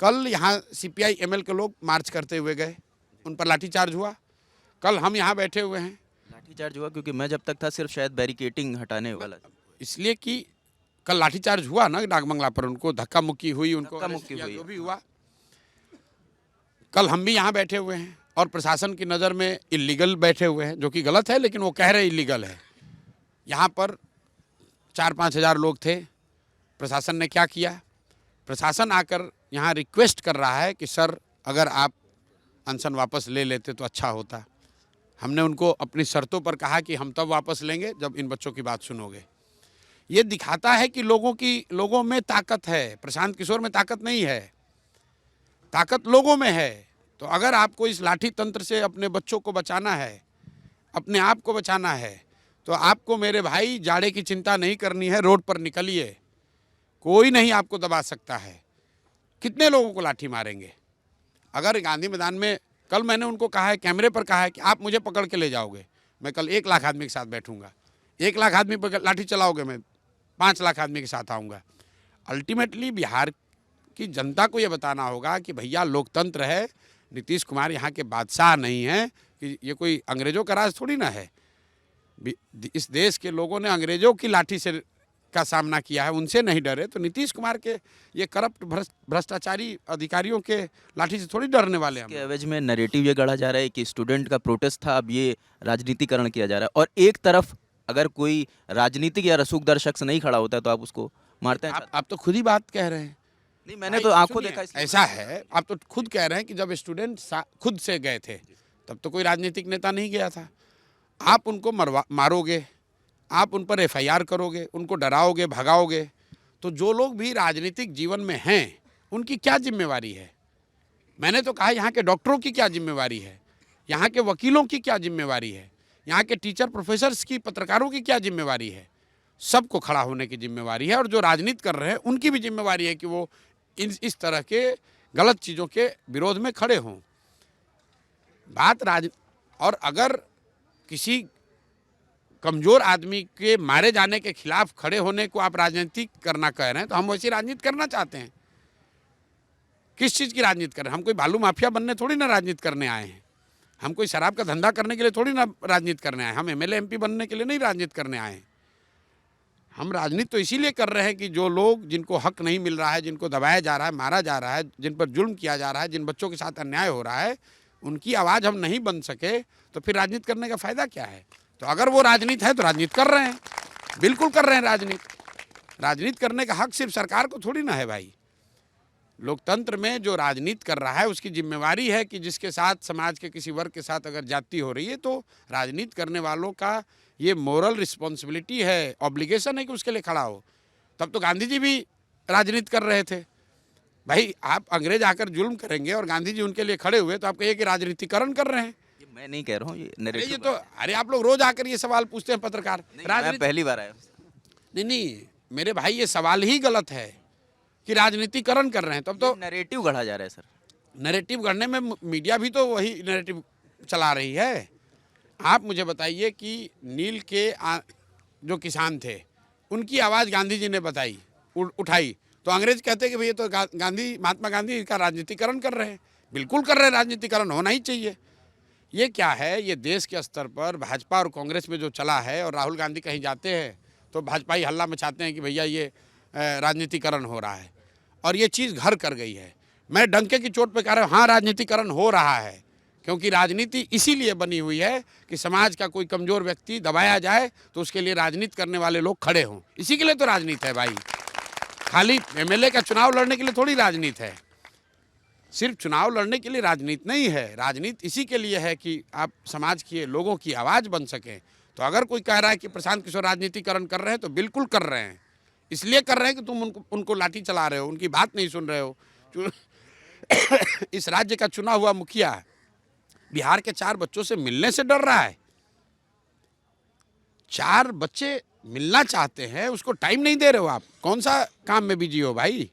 [SPEAKER 1] कल यहाँ CPI ML के लोग मार्च करते हुए गए, उन पर लाठीचार्ज हुआ। कल हम यहाँ बैठे हुए हैं,
[SPEAKER 2] लाठीचार्ज हुआ क्योंकि मैं जब तक था सिर्फ शायद बैरिकेटिंग हटाने वाला था।
[SPEAKER 1] इसलिए कि कल लाठीचार्ज हुआ ना डाकबंगला पर, उनको धक्का मुक्की हुई, उनको
[SPEAKER 2] धक्का-मुक्की
[SPEAKER 1] अरेस्ट किया,
[SPEAKER 2] हुई।
[SPEAKER 1] जो भी हुआ। कल हम भी यहाँ बैठे हुए हैं और प्रशासन की नज़र में इलीगल बैठे हुए हैं, जो कि गलत है, लेकिन वो कह रहे इलीगल है। यहाँ पर 4-5 हज़ार लोग थे। प्रशासन ने क्या किया? प्रशासन आकर यहाँ रिक्वेस्ट कर रहा है कि सर अगर आप अनशन वापस ले लेते तो अच्छा होता। हमने उनको अपनी शर्तों पर कहा कि हम तब वापस लेंगे जब इन बच्चों की बात सुनोगे। ये दिखाता है कि लोगों में ताकत है, प्रशांत किशोर में ताकत नहीं है, ताकत लोगों में है। तो अगर आपको इस लाठी तंत्र से अपने बच्चों को बचाना है, अपने आप को बचाना है, तो आपको मेरे भाई जाड़े की चिंता नहीं करनी है, रोड पर निकलिए, कोई नहीं आपको दबा सकता है। कितने लोगों को लाठी मारेंगे? अगर गांधी मैदान में कल मैंने उनको कहा है, कैमरे पर कहा है कि आप मुझे पकड़ के ले जाओगे, मैं कल 1 लाख आदमी के साथ बैठूंगा, 1 लाख आदमी पर लाठी चलाओगे, मैं 5 लाख आदमी के साथ आऊँगा। अल्टीमेटली बिहार की जनता को ये बताना होगा कि भैया लोकतंत्र है, नीतीश कुमार यहाँ के बादशाह नहीं हैं, कि ये कोई अंग्रेज़ों का राज थोड़ी ना है। इस देश के लोगों ने अंग्रेज़ों की लाठी से का सामना किया है, उनसे नहीं डरे, तो नीतीश कुमार के ये करप्ट भ्रष्टाचारी अधिकारियों के लाठी से थोड़ी डरने वाले हैं।
[SPEAKER 2] के एवज में नैरेटिव ये गढ़ा जा रहा है कि स्टूडेंट का प्रोटेस्ट था, अब ये राजनीतिकरण किया जा रहा है, और एक तरफ अगर कोई राजनीतिक या रसूखदार शख्स नहीं खड़ा होता है तो आप उसको मारते हैं।
[SPEAKER 1] आप तो खुद ही बात कह रहे हैं।
[SPEAKER 2] नहीं, मैंने तो आंखों देखा।
[SPEAKER 1] ऐसा है, आप तो खुद कह रहे हैं कि जब स्टूडेंट खुद से गए थे तब तो कोई राजनीतिक नेता नहीं गया था। आप उनको मारोगे, आप उन पर FIR करोगे, उनको डराओगे, भगाओगे, तो जो लोग भी राजनीतिक जीवन में हैं उनकी क्या जिम्मेवारी है? मैंने तो कहा यहाँ के डॉक्टरों की क्या जिम्मेवारी है, यहाँ के वकीलों की क्या जिम्मेवारी है, यहाँ के टीचर प्रोफेसर्स की, पत्रकारों की क्या जिम्मेवारी है? सबको खड़ा होने की जिम्मेवारी है, और जो राजनीति कर रहे हैं उनकी भी जिम्मेवारी है कि वो इस तरह के गलत चीज़ों के विरोध में खड़े हों। और अगर किसी कमज़ोर आदमी के मारे जाने के खिलाफ खड़े होने को आप राजनीति करना कह रहे हैं, तो हम वैसी राजनीति करना चाहते हैं। किस चीज़ की राजनीति कर रहे हैं? हम कोई बालू माफिया बनने थोड़ी ना राजनीति करने आए हैं, हम कोई शराब का धंधा करने के लिए थोड़ी ना राजनीति करने आए हैं, हम MLA MP बनने के लिए नहीं राजनीति करने आए हैं। हम राजनीति तो इसीलिए कर रहे हैं कि जो लोग, जिनको हक नहीं मिल रहा है, जिनको दबाया जा रहा है, मारा जा रहा है, जिन पर जुल्म किया जा रहा है, जिन बच्चों के साथ अन्याय हो रहा है, उनकी आवाज़ हम नहीं बन सके तो फिर राजनीति करने का फ़ायदा क्या है? तो अगर वो राजनीति है तो राजनीति कर रहे हैं, बिल्कुल कर रहे हैं राजनीति। राजनीति करने का हक सिर्फ सरकार को थोड़ी ना है भाई। लोकतंत्र में जो राजनीति कर रहा है उसकी जिम्मेवारी है कि जिसके साथ, समाज के किसी वर्ग के साथ अगर जाति हो रही है तो राजनीति करने वालों का ये मोरल रिस्पॉन्सिबिलिटी है, ऑब्लिगेशन है कि उसके लिए खड़ा हो। तब तो गांधी जी भी राजनीति कर रहे थे भाई। आप अंग्रेज आकर जुल्म करेंगे और गांधी जी उनके लिए खड़े हुए, तो आप कहिए कि राजनीतिकरण कर रहे हैं।
[SPEAKER 2] ये मैं नहीं कह रहा हूँ, ये
[SPEAKER 1] अरे
[SPEAKER 2] नैरेटिव
[SPEAKER 1] ये तो, अरे आप लोग रोज आकर ये सवाल पूछते हैं पत्रकार,
[SPEAKER 2] मैं पहली बार आया हूँ।
[SPEAKER 1] नहीं मेरे भाई, ये सवाल ही गलत है कि राजनीतिकरण कर रहे हैं। तब तो
[SPEAKER 2] नैरेटिव गढ़ा जा रहा है सर।
[SPEAKER 1] नैरेटिव गढ़ने में मीडिया भी तो वही नैरेटिव चला रही है। आप मुझे बताइए कि नील के जो किसान थे उनकी आवाज़ गांधी जी ने उठाई, तो अंग्रेज कहते कि भैया तो महात्मा गांधी का राजनीतिकरण कर रहे हैं। बिल्कुल कर रहे हैं, राजनीतिकरण होना ही चाहिए। ये क्या है? ये देश के स्तर पर भाजपा और कांग्रेस में जो चला है, और राहुल गांधी कहीं जाते हैं तो भाजपाई हल्ला मचाते हैं कि भैया ये राजनीतिकरण हो रहा है, और ये चीज़ घर कर गई है। मैं डंके की चोट पे कह रहा हूँ, हाँ राजनीतिकरण हो रहा है। क्योंकि राजनीति इसीलिए बनी हुई है कि समाज का कोई कमज़ोर व्यक्ति दबाया जाए तो उसके लिए राजनीति करने वाले लोग खड़े हों। इसी के लिए तो राजनीति है भाई। खाली एमएलए का चुनाव लड़ने के लिए थोड़ी राजनीति है। सिर्फ चुनाव लड़ने के लिए राजनीति नहीं है। राजनीति इसी के लिए है कि आप समाज के लोगों की आवाज़ बन सकें। तो अगर कोई कह रहा है कि प्रशांत किशोर राजनीतिकरण कर रहे हैं तो बिल्कुल कर रहे हैं। इसलिए कर रहे हैं कि तुम उनको लाठी चला रहे हो, उनकी बात नहीं सुन रहे हो। इस राज्य का चुना हुआ मुखिया बिहार के 4 बच्चों से मिलने से डर रहा है। 4 बच्चे मिलना चाहते हैं, उसको टाइम नहीं दे रहे हो आप। कौन सा काम में बिजी हो भाई?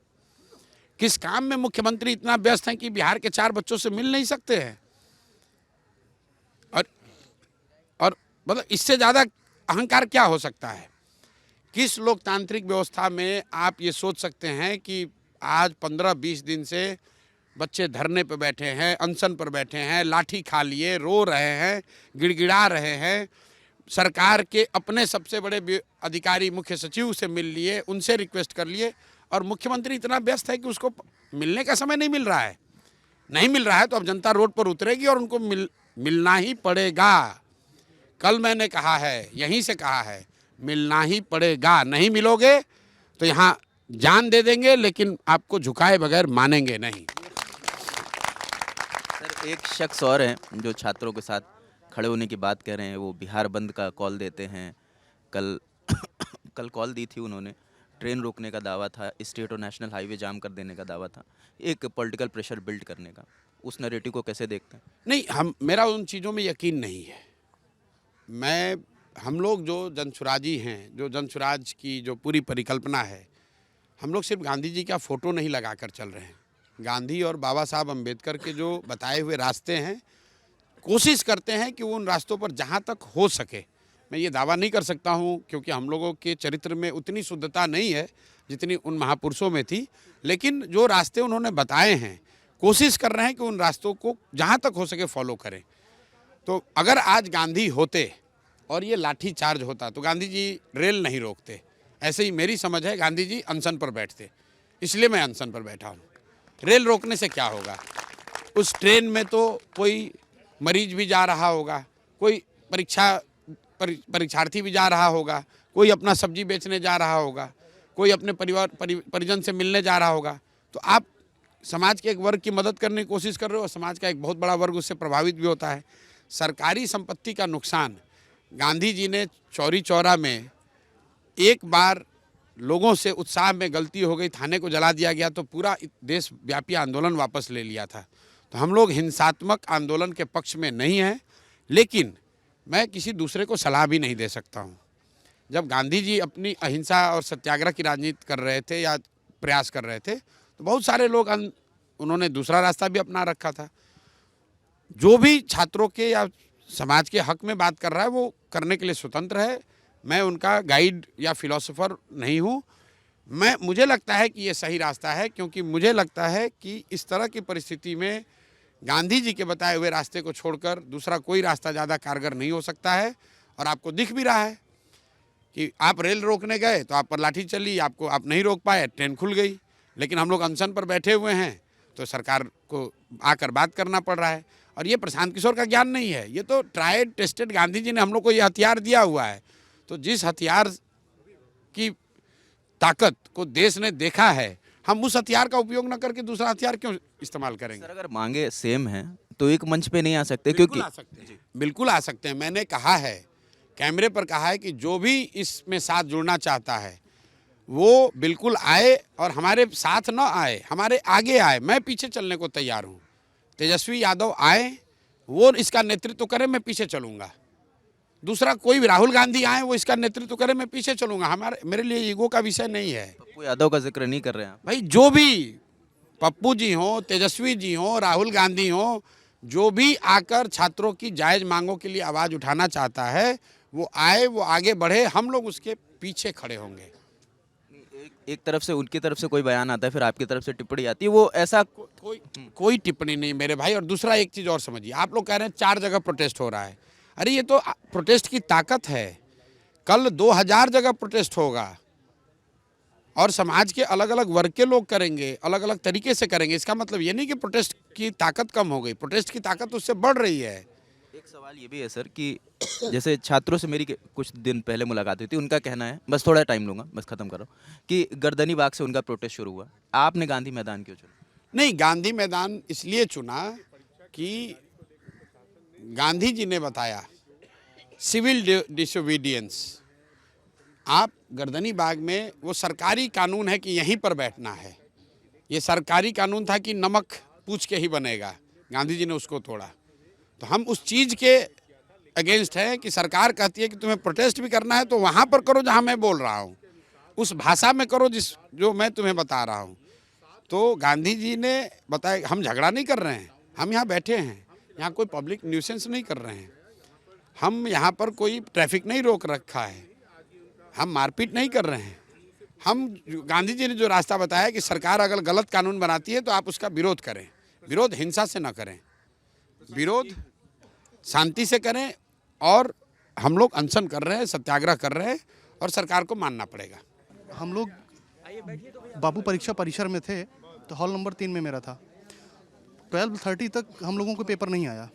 [SPEAKER 1] किस काम में मुख्यमंत्री इतना व्यस्त हैं कि बिहार के 4 बच्चों से मिल नहीं सकते हैं? और मतलब इससे ज़्यादा अहंकार क्या हो सकता है? किस लोकतांत्रिक व्यवस्था में आप ये सोच सकते हैं कि आज 15-20 दिन से बच्चे धरने पर बैठे हैं, अनशन पर बैठे हैं, लाठी खा लिए, रो रहे हैं, गिड़गिड़ा रहे हैं, सरकार के अपने सबसे बड़े अधिकारी मुख्य सचिव से मिल लिए, उनसे रिक्वेस्ट कर लिए, और मुख्यमंत्री इतना व्यस्त है कि उसको मिलने का समय नहीं मिल रहा है। नहीं मिल रहा है तो अब जनता रोड पर उतरेगी और उनको मिलना ही पड़ेगा। कल मैंने कहा है, यहीं से कहा है, मिलना ही पड़ेगा। नहीं मिलोगे तो यहाँ जान दे देंगे, लेकिन आपको झुकाए बगैर मानेंगे नहीं।
[SPEAKER 2] सर, एक शख्स और हैं जो छात्रों के साथ खड़े होने की बात कह रहे हैं। वो बिहार बंद का कॉल देते हैं। कल कल कॉल दी थी उन्होंने। ट्रेन रोकने का दावा था, स्टेट और नेशनल हाईवे जाम कर देने का दावा था, एक पॉलिटिकल प्रेशर बिल्ड करने का। उस नैरेटिव को कैसे देखते हैं?
[SPEAKER 1] नहीं, मेरा उन चीज़ों में यकीन नहीं है। हम लोग जो जनसुराजी हैं, जो जनसुराज की जो पूरी परिकल्पना है, हम लोग सिर्फ गांधी जी का फ़ोटो नहीं लगा कर चल रहे हैं। गांधी और बाबा साहब अम्बेडकर के जो बताए हुए रास्ते हैं, कोशिश करते हैं कि वो उन रास्तों पर जहाँ तक हो सके। मैं ये दावा नहीं कर सकता हूँ क्योंकि हम लोगों के चरित्र में उतनी शुद्धता नहीं है जितनी उन महापुरुषों में थी, लेकिन जो रास्ते उन्होंने बताए हैं, कोशिश कर रहे हैं कि उन रास्तों को जहाँ तक हो सके फॉलो करें। तो अगर आज गांधी होते और ये लाठी चार्ज होता तो गांधी जी रेल नहीं रोकते। ऐसे ही मेरी समझ है, गांधी जी अनशन पर बैठते, इसलिए मैं अनशन पर बैठा हूँ। रेल रोकने से क्या होगा? उस ट्रेन में तो कोई मरीज भी जा रहा होगा, कोई परीक्षार्थी भी जा रहा होगा, कोई अपना सब्जी बेचने जा रहा होगा, कोई अपने परिजन से मिलने जा रहा होगा। तो आप समाज के एक वर्ग की मदद करने की कोशिश कर रहे हो और समाज का एक बहुत बड़ा वर्ग उससे प्रभावित भी होता है। सरकारी संपत्ति का नुकसान, गांधी जी ने चौरी चौरा में एक बार लोगों से उत्साह में गलती हो गई, थाने को जला दिया गया तो पूरा देशव्यापी आंदोलन वापस ले लिया था। तो हम लोग हिंसात्मक आंदोलन के पक्ष में नहीं हैं, लेकिन मैं किसी दूसरे को सलाह भी नहीं दे सकता हूँ। जब गांधी जी अपनी अहिंसा और सत्याग्रह की राजनीति कर रहे थे या प्रयास कर रहे थे तो बहुत सारे लोग उन्होंने दूसरा रास्ता भी अपना रखा था। जो भी छात्रों के या समाज के हक में बात कर रहा है वो करने के लिए स्वतंत्र है। मैं उनका गाइड या फिलोसोफर नहीं हूँ। मुझे लगता है कि ये सही रास्ता है, क्योंकि मुझे लगता है कि इस तरह की परिस्थिति में गांधी जी के बताए हुए रास्ते को छोड़कर दूसरा कोई रास्ता ज़्यादा कारगर नहीं हो सकता है। और आपको दिख भी रहा है कि आप रेल रोकने गए तो आप पर लाठी चली, आप नहीं रोक पाए, ट्रेन खुल गई। लेकिन हम लोग अनशन पर बैठे हुए हैं तो सरकार को आकर बात करना पड़ रहा है। और ये प्रशांत किशोर का ज्ञान नहीं है, ये तो ट्राइड टेस्टेड, गांधी जी ने हम लोग को ये हथियार दिया हुआ है। तो जिस हथियार की ताकत को देश ने देखा है, हम उस हथियार का उपयोग न करके दूसरा हथियार क्यों इस्तेमाल करेंगे?
[SPEAKER 2] सर, अगर मांगे सेम हैं तो एक मंच पे नहीं आ सकते? क्योंकि
[SPEAKER 1] बिल्कुल आ सकते हैं। मैंने कहा है, कैमरे पर कहा है कि जो भी इसमें साथ जुड़ना चाहता है वो बिल्कुल आए, और हमारे साथ न आए, हमारे आगे आए। मैं पीछे चलने को तैयार हूँ। तेजस्वी यादव आए, वो इसका नेतृत्व करें, मैं पीछे चलूँगा। दूसरा कोई भी, राहुल गांधी आए, वो इसका नेतृत्व करें, मैं पीछे चलूँगा। मेरे लिए ईगो का विषय नहीं है।
[SPEAKER 2] पप्पू यादव का जिक्र नहीं कर रहे हैं आप?
[SPEAKER 1] भाई जो भी, पप्पू जी हों, तेजस्वी जी हों, राहुल गांधी हों, जो भी आकर छात्रों की जायज़ मांगों के लिए आवाज़ उठाना चाहता है वो आए, वो आगे बढ़े, हम लोग उसके पीछे खड़े होंगे।
[SPEAKER 2] एक तरफ से, उनकी तरफ से कोई बयान आता है, फिर आपकी तरफ से टिप्पणी आती है, वो ऐसा
[SPEAKER 1] कोई टिप्पणी नहीं मेरे भाई। और दूसरा एक चीज़ और समझिए, आप लोग कह रहे हैं 4 जगह प्रोटेस्ट हो रहा है। अरे ये तो प्रोटेस्ट की ताकत है। कल 2000 जगह प्रोटेस्ट होगा। और समाज के अलग अलग वर्ग के लोग करेंगे, अलग अलग तरीके से करेंगे। इसका मतलब ये नहीं कि प्रोटेस्ट की ताकत कम हो गई, प्रोटेस्ट की ताकत उससे बढ़ रही है।
[SPEAKER 2] एक सवाल ये भी है सर कि जैसे छात्रों से मेरी कुछ दिन पहले मुलाकात हुई थी, उनका कहना है, बस थोड़ा टाइम लूँगा, बस ख़त्म कर रहा हूँ, कि गर्दनी बाग से उनका प्रोटेस्ट शुरू हुआ। आपने गांधी मैदान क्यों चुना?
[SPEAKER 1] नहीं, गांधी मैदान इसलिए चुना कि गांधी जी ने बताया सिविल डिसोबीडियंस। आप गर्दनी बाग में, वो सरकारी कानून है कि यहीं पर बैठना है। ये सरकारी कानून था कि नमक पूछ के ही बनेगा, गांधी जी ने उसको तोड़ा। तो हम उस चीज़ के अगेंस्ट है कि सरकार कहती है कि तुम्हें प्रोटेस्ट भी करना है तो वहाँ पर करो जहाँ मैं बोल रहा हूँ, उस भाषा में करो जो मैं तुम्हें बता रहा हूँ। तो गांधी जी ने बताया हम झगड़ा नहीं कर रहे हैं, हम यहाँ बैठे हैं, यहाँ कोई पब्लिक न्यूसेंस नहीं कर रहे हैं, हम यहाँ पर कोई ट्रैफिक नहीं रोक रखा है, हम मारपीट नहीं कर रहे हैं। हम गांधी जी ने जो रास्ता बताया कि सरकार अगर गलत कानून बनाती है तो आप उसका विरोध करें, विरोध हिंसा से न करें, विरोध शांति से करें। और हम लोग अनशन कर रहे हैं, सत्याग्रह कर रहे हैं और सरकार को मानना पड़ेगा।
[SPEAKER 3] हम लोग बाबू परीक्षा परिसर में थे तो हॉल नंबर 3 में मेरा था। 12:30 तक हम लोगों को पेपर नहीं आया,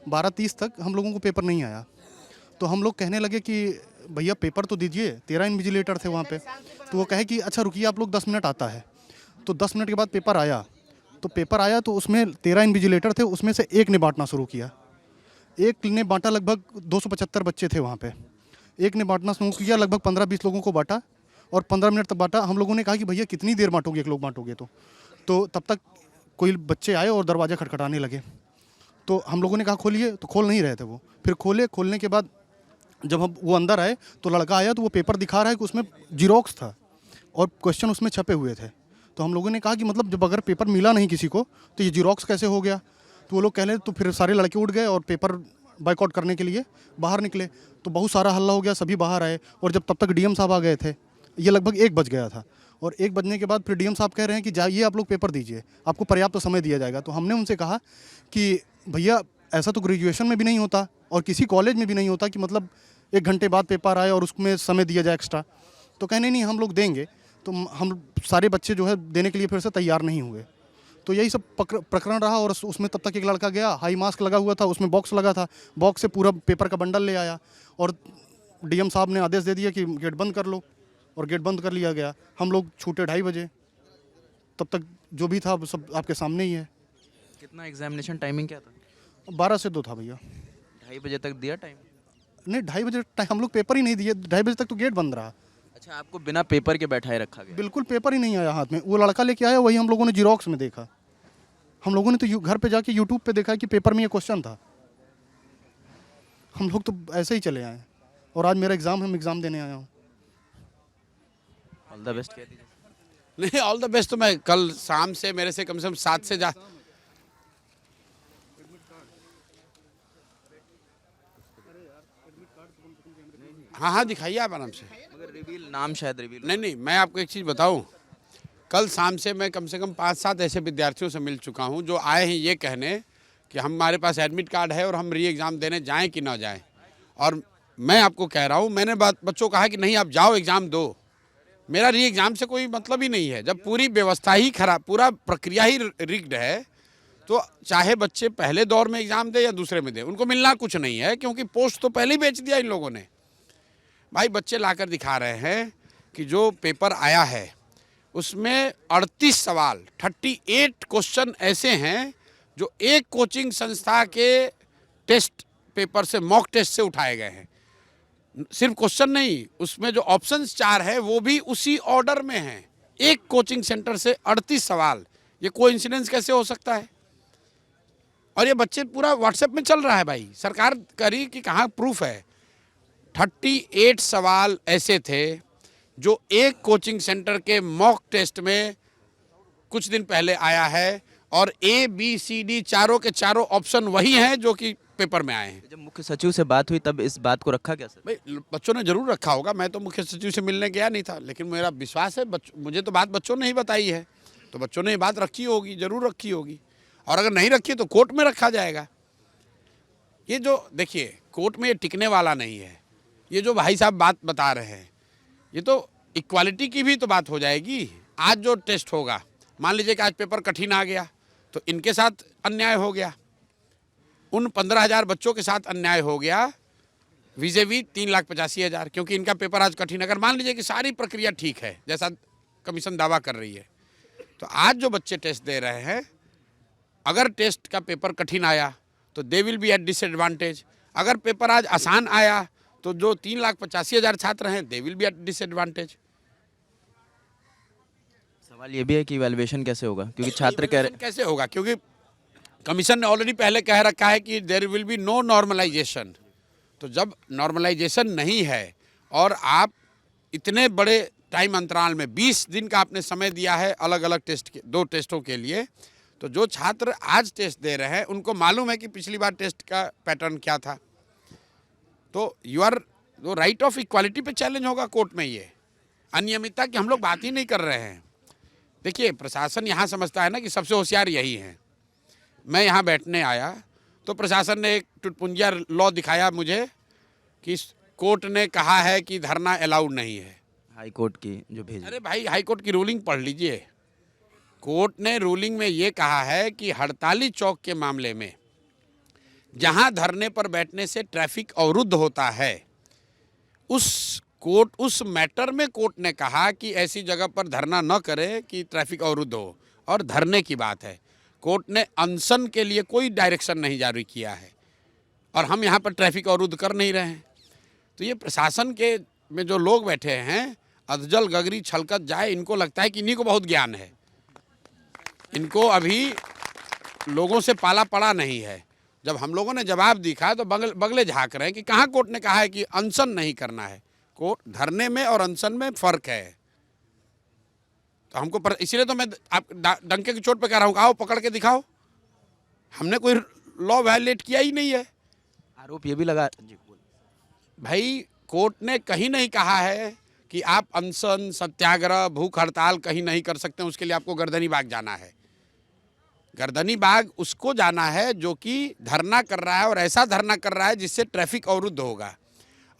[SPEAKER 3] 12:30 तक हम लोगों को पेपर नहीं आया। तो हम लोग कहने लगे कि भैया पेपर तो दीजिए, 13 इन्विजिलेटर थे वहाँ पे। तो वो कहे कि अच्छा रुकिए आप लोग, 10 मिनट आता है। तो 10 मिनट के बाद पेपर आया। तो पेपर आया तो उसमें 13 इन्विजिलेटर थे, उसमें से एक ने बांटना शुरू किया। एक ने बांटा, लगभग 275 बच्चे थे वहाँ पे। एक ने बांटना शुरू किया, लगभग 15-20 लोगों को बांटा और 15 मिनट तक बांटा। हम लोगों ने कहा कि भैया कितनी देर बांटोगे, एक लोग बांटोगे तो तब तक कोई बच्चे आए और दरवाज़ा खटखटाने लगे। तो हम लोगों ने कहा खोलिए, तो खोल नहीं रहे थे वो। फिर खोलने के बाद जब हम वो अंदर आए तो लड़का आया तो वो पेपर दिखा रहा है कि उसमें जीरोक्स था और क्वेश्चन उसमें छपे हुए थे। तो हम लोगों ने कहा कि मतलब जब अगर पेपर मिला नहीं किसी को तो ये जीरोक्स कैसे हो गया। तो वो लोग कहने, तो फिर सारे लड़के उठ गए और पेपर बाइकआउट करने के लिए बाहर निकले। तो बहुत सारा हल्ला हो गया, सभी बाहर आए। और जब तब तक डीएम साहब आ गए थे, ये लगभग 1 बज गया था। और 1 बजने के बाद फिर डीएम साहब कह रहे हैं कि जाइए आप लोग पेपर दीजिए, आपको पर्याप्त समय दिया जाएगा। तो हमने उनसे कहा कि भैया ऐसा तो ग्रेजुएशन में भी नहीं होता और किसी कॉलेज में भी नहीं होता कि मतलब 1 घंटे बाद पेपर आए और उसमें समय दिया जाए एक्स्ट्रा। तो कहने नहीं हम लोग देंगे। तो हम सारे बच्चे जो है देने के लिए फिर से तैयार नहीं हुए। तो यही सब प्रकरण रहा। और उसमें तब तक एक लड़का गया, हाई मास्क लगा हुआ था, उसमें बॉक्स लगा था, बॉक्स से पूरा पेपर का बंडल ले आया और डीएम साहब ने आदेश दे दिया कि गेट बंद कर लो और गेट बंद कर लिया गया। हम लोग छूटे 2:30 बजे। तब तक जो भी था सब आपके सामने ही है।
[SPEAKER 2] कितना एग्जामिनेशन टाइमिंग क्या था?
[SPEAKER 3] 12 से 2 था भैया।
[SPEAKER 2] 2:30 बजे तक दिया टाइम?
[SPEAKER 3] नहीं, 2:30 बजे हम लोग पेपर ही नहीं दिए, 2:30 बजे तक तो गेट बंद रहा।
[SPEAKER 2] अच्छा, आपको बिना पेपर के बैठाए रखा गया?
[SPEAKER 3] बिल्कुल पेपर ही नहीं आया हाथ में। वो लड़का लेके आया, वही हम लोगों ने जीरोक्स में देखा। हम लोगों ने तो घर पे जाके यूट्यूब पे देखा कि पेपर में ये क्वेश्चन था। हम लोग तो ऐसे ही चले आए और आज मेरा एग्ज़ाम है, मैं एग्ज़ाम देने आया हूँ।
[SPEAKER 2] ऑल द बेस्ट कह दीजिए।
[SPEAKER 1] नहीं, ऑल द बेस्ट तो मैं कल शाम से, मेरे से कम 7 से जा हाँ दिखाइए आप आराम से।
[SPEAKER 2] मगर रिवील नाम शायद रिवील
[SPEAKER 1] नहीं, मैं आपको एक चीज़ बताऊं, कल शाम से मैं कम से कम 5-7 ऐसे विद्यार्थियों से मिल चुका हूं जो आए हैं ये कहने कि हमारे पास एडमिट कार्ड है और हम री एग्ज़ाम देने जाएं कि ना जाएं। और मैं आपको कह रहा हूं, मैंने बच्चों को कहा कि नहीं आप जाओ एग्ज़ाम दो, मेरा री एग्ज़ाम से कोई मतलब ही नहीं है। जब पूरी व्यवस्था ही खराब, पूरा प्रक्रिया ही रिग्ड है, तो चाहे बच्चे पहले दौर में एग्ज़ाम दे या दूसरे में दे, उनको मिलना कुछ नहीं है, क्योंकि पोस्ट तो पहले ही बेच दिया इन लोगों ने। भाई बच्चे लाकर दिखा रहे हैं कि जो पेपर आया है उसमें 38 सवाल, 38 क्वेश्चन ऐसे हैं जो एक कोचिंग संस्था के टेस्ट पेपर से, मॉक टेस्ट से उठाए गए हैं। सिर्फ क्वेश्चन नहीं, उसमें जो ऑप्शंस 4 है वो भी उसी ऑर्डर में हैं। एक कोचिंग सेंटर से 38 सवाल, ये कोइंसिडेंस कैसे हो सकता है? और ये बच्चे पूरा व्हाट्सएप में चल रहा है भाई, सरकार करी कि कहाँ प्रूफ है। 38 सवाल ऐसे थे जो एक कोचिंग सेंटर के मॉक टेस्ट में कुछ दिन पहले आया है, और ABCD चारों के चारों ऑप्शन वही हैं जो कि पेपर में आए हैं।
[SPEAKER 2] जब मुख्य सचिव से बात हुई तब इस बात को रखा क्या सर?
[SPEAKER 1] भाई बच्चों ने जरूर रखा होगा, मैं तो मुख्य सचिव से मिलने गया नहीं था, लेकिन मेरा विश्वास है मुझे तो बात बच्चों ने ही बताई है, तो बच्चों ने ये बात रखी होगी, जरूर रखी होगी। और अगर नहीं रखी तो कोर्ट में रखा जाएगा। ये जो देखिए, कोर्ट में ये टिकने वाला नहीं है। ये जो भाई साहब बात बता रहे हैं, ये तो इक्वालिटी की भी तो बात हो जाएगी। आज जो टेस्ट होगा, मान लीजिए कि आज पेपर कठिन आ गया तो इनके साथ अन्याय हो गया, उन 15,000 बच्चों के साथ अन्याय हो गया विजेवी 3,85,000, क्योंकि इनका पेपर आज कठिन। अगर मान लीजिए कि सारी प्रक्रिया ठीक है जैसा कमीशन दावा कर रही है, तो आज जो बच्चे टेस्ट दे रहे हैं, अगर टेस्ट का पेपर कठिन आया तो they will be at disadvantage. अगर पेपर आज आसान आया तो जो 3,85,000 छात्र हैं they will be at disadvantage.
[SPEAKER 2] सवाल ये भी है कि इवैल्यूएशन कैसे होगा, क्योंकि छात्र कह रहे
[SPEAKER 1] कैसे होगा, क्योंकि कमीशन ने ऑलरेडी पहले कह रखा है कि there will be no normalisation. तो जब नॉर्मलाइजेशन नहीं है और आप इतने बड़े टाइम अंतराल में 20 दिन का आपने समय दिया है अलग अलग टेस्ट के, 2 टेस्टों के लिए, तो जो छात्र आज टेस्ट दे रहे हैं उनको मालूम है कि पिछली बार टेस्ट का पैटर्न क्या था। तो जो राइट ऑफ इक्वालिटी पे चैलेंज होगा कोर्ट में। ये अनियमितता की हम लोग बात ही नहीं कर रहे हैं। देखिए, प्रशासन यहाँ समझता है ना कि सबसे होशियार यही है। मैं यहाँ बैठने आया तो प्रशासन ने एक टुटपुंजिया लॉ दिखाया मुझे कि कोर्ट ने कहा है कि धरना अलाउड नहीं है।
[SPEAKER 2] हाई कोर्ट की जो भेजी।
[SPEAKER 1] अरे भाई, हाई कोर्ट की रूलिंग पढ़ लीजिए। कोर्ट ने रूलिंग में ये कहा है कि हड़ताली चौक के मामले में जहां धरने पर बैठने से ट्रैफिक अवरुद्ध होता है, उस मैटर में कोर्ट ने कहा कि ऐसी जगह पर धरना न करे कि ट्रैफिक अवरुद्ध हो। और धरने की बात है, कोर्ट ने अनशन के लिए कोई डायरेक्शन नहीं जारी किया है और हम यहाँ पर ट्रैफिक अवरुद्ध कर नहीं रहे हैं। तो ये प्रशासन के में जो लोग बैठे हैं, अधजल गगरी छलकत जाए, इनको लगता है कि इन्हीं को बहुत ज्ञान है। इनको अभी लोगों से पाला पड़ा नहीं है। जब हम लोगों ने जवाब दिखा तो बगले झाँक रहे हैं कि कहाँ कोर्ट ने कहा है कि अनशन नहीं करना है। कोर्ट धरने में और अनशन में फ़र्क है। तो हमको इसीलिए तो मैं आप डंके की चोट पे कह रहा हूँ, आओ पकड़ के दिखाओ। हमने कोई लॉ वायलेट किया ही नहीं है।
[SPEAKER 2] आरोप ये भी लगा जी,
[SPEAKER 1] भाई, कोर्ट ने कहीं नहीं कहा है कि आप अनशन, सत्याग्रह, भूख हड़ताल कहीं नहीं कर सकते। उसके लिए आपको गर्दनी बाग जाना है। गर्दनी बाग उसको जाना है जो कि धरना कर रहा है और ऐसा धरना कर रहा है जिससे ट्रैफिक अवरुद्ध होगा।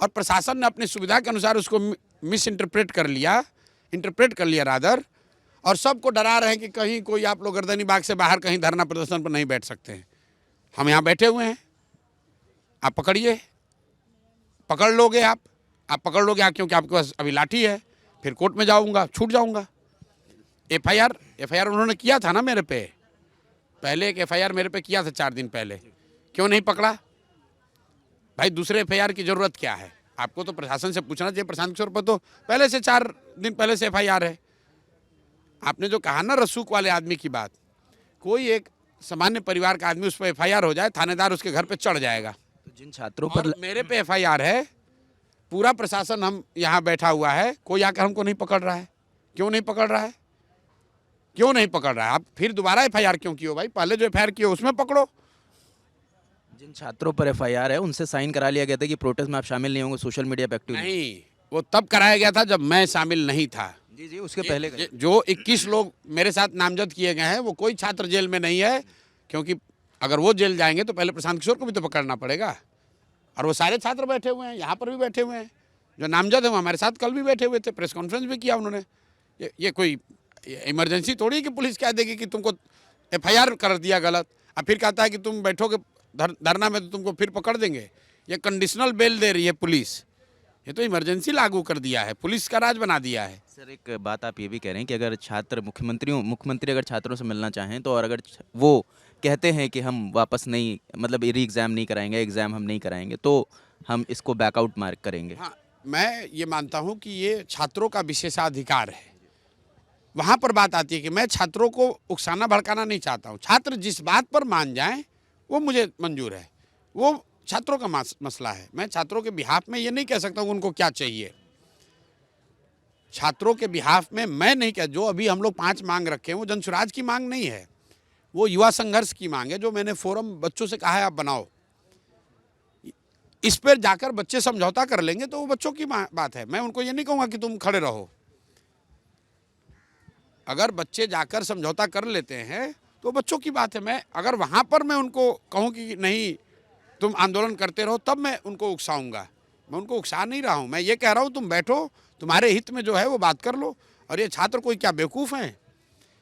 [SPEAKER 1] और प्रशासन ने अपनी सुविधा के अनुसार उसको इंटरप्रेट कर लिया रादर, और सबको डरा रहे हैं कि कहीं कोई आप लोग गर्दनी बाग से बाहर कहीं धरना प्रदर्शन पर नहीं बैठ सकते हैं। हम यहाँ बैठे हुए हैं, आप पकड़िए, पकड़ लोगे आप पकड़ लोगे क्योंकि आपके पास अभी लाठी है, फिर कोर्ट में जाऊँगा, छूट जाऊँगा। एफआईआर उन्होंने किया था ना मेरे पे, पहले एक एफआईआर मेरे पे किया था 4 दिन पहले। क्यों नहीं पकड़ा भाई? दूसरे एफआईआर की ज़रूरत क्या है? आपको तो प्रशासन से पूछना चाहिए। प्रशांत किशोर पर तो पहले से 4 दिन पहले से एफआईआर है। आपने जो कहा ना रसूख वाले आदमी की बात, कोई एक सामान्य परिवार का आदमी उस पर एफआईआर हो जाए, थानेदार उसके घर पे चढ़ जाएगा।
[SPEAKER 2] तो जिन छात्रों पर
[SPEAKER 1] मेरे पे एफआईआर है, पूरा प्रशासन हम यहाँ बैठा हुआ है, कोई आकर हमको नहीं पकड़ रहा है। क्यों नहीं पकड़ रहा है? क्यों नहीं पकड़ रहा है? आप फिर दोबारा एफआईआर क्यों किए हो भाई? पहले जो एफआईआर किए उसमें पकड़ो।
[SPEAKER 2] जिन छात्रों पर एफआईआर है उनसे साइन करा लिया गया था कि प्रोटेस्ट में आप शामिल नहीं होंगे, सोशल मीडिया पे एक्टिव
[SPEAKER 1] नहीं, वो तब कराया गया था जब मैं शामिल नहीं था।
[SPEAKER 2] जी, उसके पहले
[SPEAKER 1] जो 21 लोग मेरे साथ नामजद किए गए हैं, वो कोई छात्र जेल में नहीं है, क्योंकि अगर वो जेल जाएंगे तो पहले प्रशांत किशोर को भी तो पकड़ना पड़ेगा। और वो सारे छात्र बैठे हुए हैं, यहाँ पर भी बैठे हुए हैं, जो नामजद है वो हमारे साथ कल भी बैठे हुए थे, प्रेस कॉन्फ्रेंस भी किया उन्होंने। ये कोई इमरजेंसी थोड़ी है कि पुलिस कह देगी कि तुमको एफआईआर कर दिया गलत, अब फिर कहता है कि तुम बैठोगे धरना में तो तुमको फिर पकड़ देंगे। ये कंडीशनल बेल दे रही है पुलिस। ये तो इमरजेंसी लागू कर दिया है, पुलिस का राज बना दिया है।
[SPEAKER 2] सर, एक बात आप ये भी कह रहे हैं कि अगर छात्र मुख्यमंत्री अगर छात्रों से मिलना चाहें तो, और अगर वो कहते हैं कि हम वापस नहीं, मतलब री एग्ज़ाम नहीं कराएंगे, एग्ज़ाम हम नहीं कराएंगे, तो हम इसको बैकआउट मार्क करेंगे।
[SPEAKER 1] हाँ, मैं ये मानता हूँ कि ये छात्रों का विशेषाधिकार है। वहाँ पर बात आती है कि मैं छात्रों को उकसाना भड़काना नहीं चाहता हूँ। छात्र जिस बात पर मान जाएं वो मुझे मंजूर है, वो छात्रों का मसला है। मैं छात्रों के बिहाफ में ये नहीं कह सकता हूँ उनको क्या चाहिए। छात्रों के बिहाफ में मैं नहीं कह, जो अभी हम लोग 5 मांग रखे हैं वो जनसुराज की मांग नहीं है, वो युवा संघर्ष की मांग है, जो मैंने फोरम बच्चों से कहा है आप बनाओ। इस पर जाकर बच्चे समझौता कर लेंगे तो वो बच्चों की बात है। मैं उनको ये नहीं कहूँगा कि तुम खड़े रहो। अगर बच्चे जाकर समझौता कर लेते हैं तो बच्चों की बात है। मैं अगर वहाँ पर मैं उनको कहूँ कि नहीं तुम आंदोलन करते रहो, तब मैं उनको उकसाऊंगा। मैं उनको उकसा नहीं रहा हूँ, मैं ये कह रहा हूँ तुम बैठो, तुम्हारे हित में जो है वो बात कर लो। और ये छात्र कोई क्या बेवकूफ़ हैं?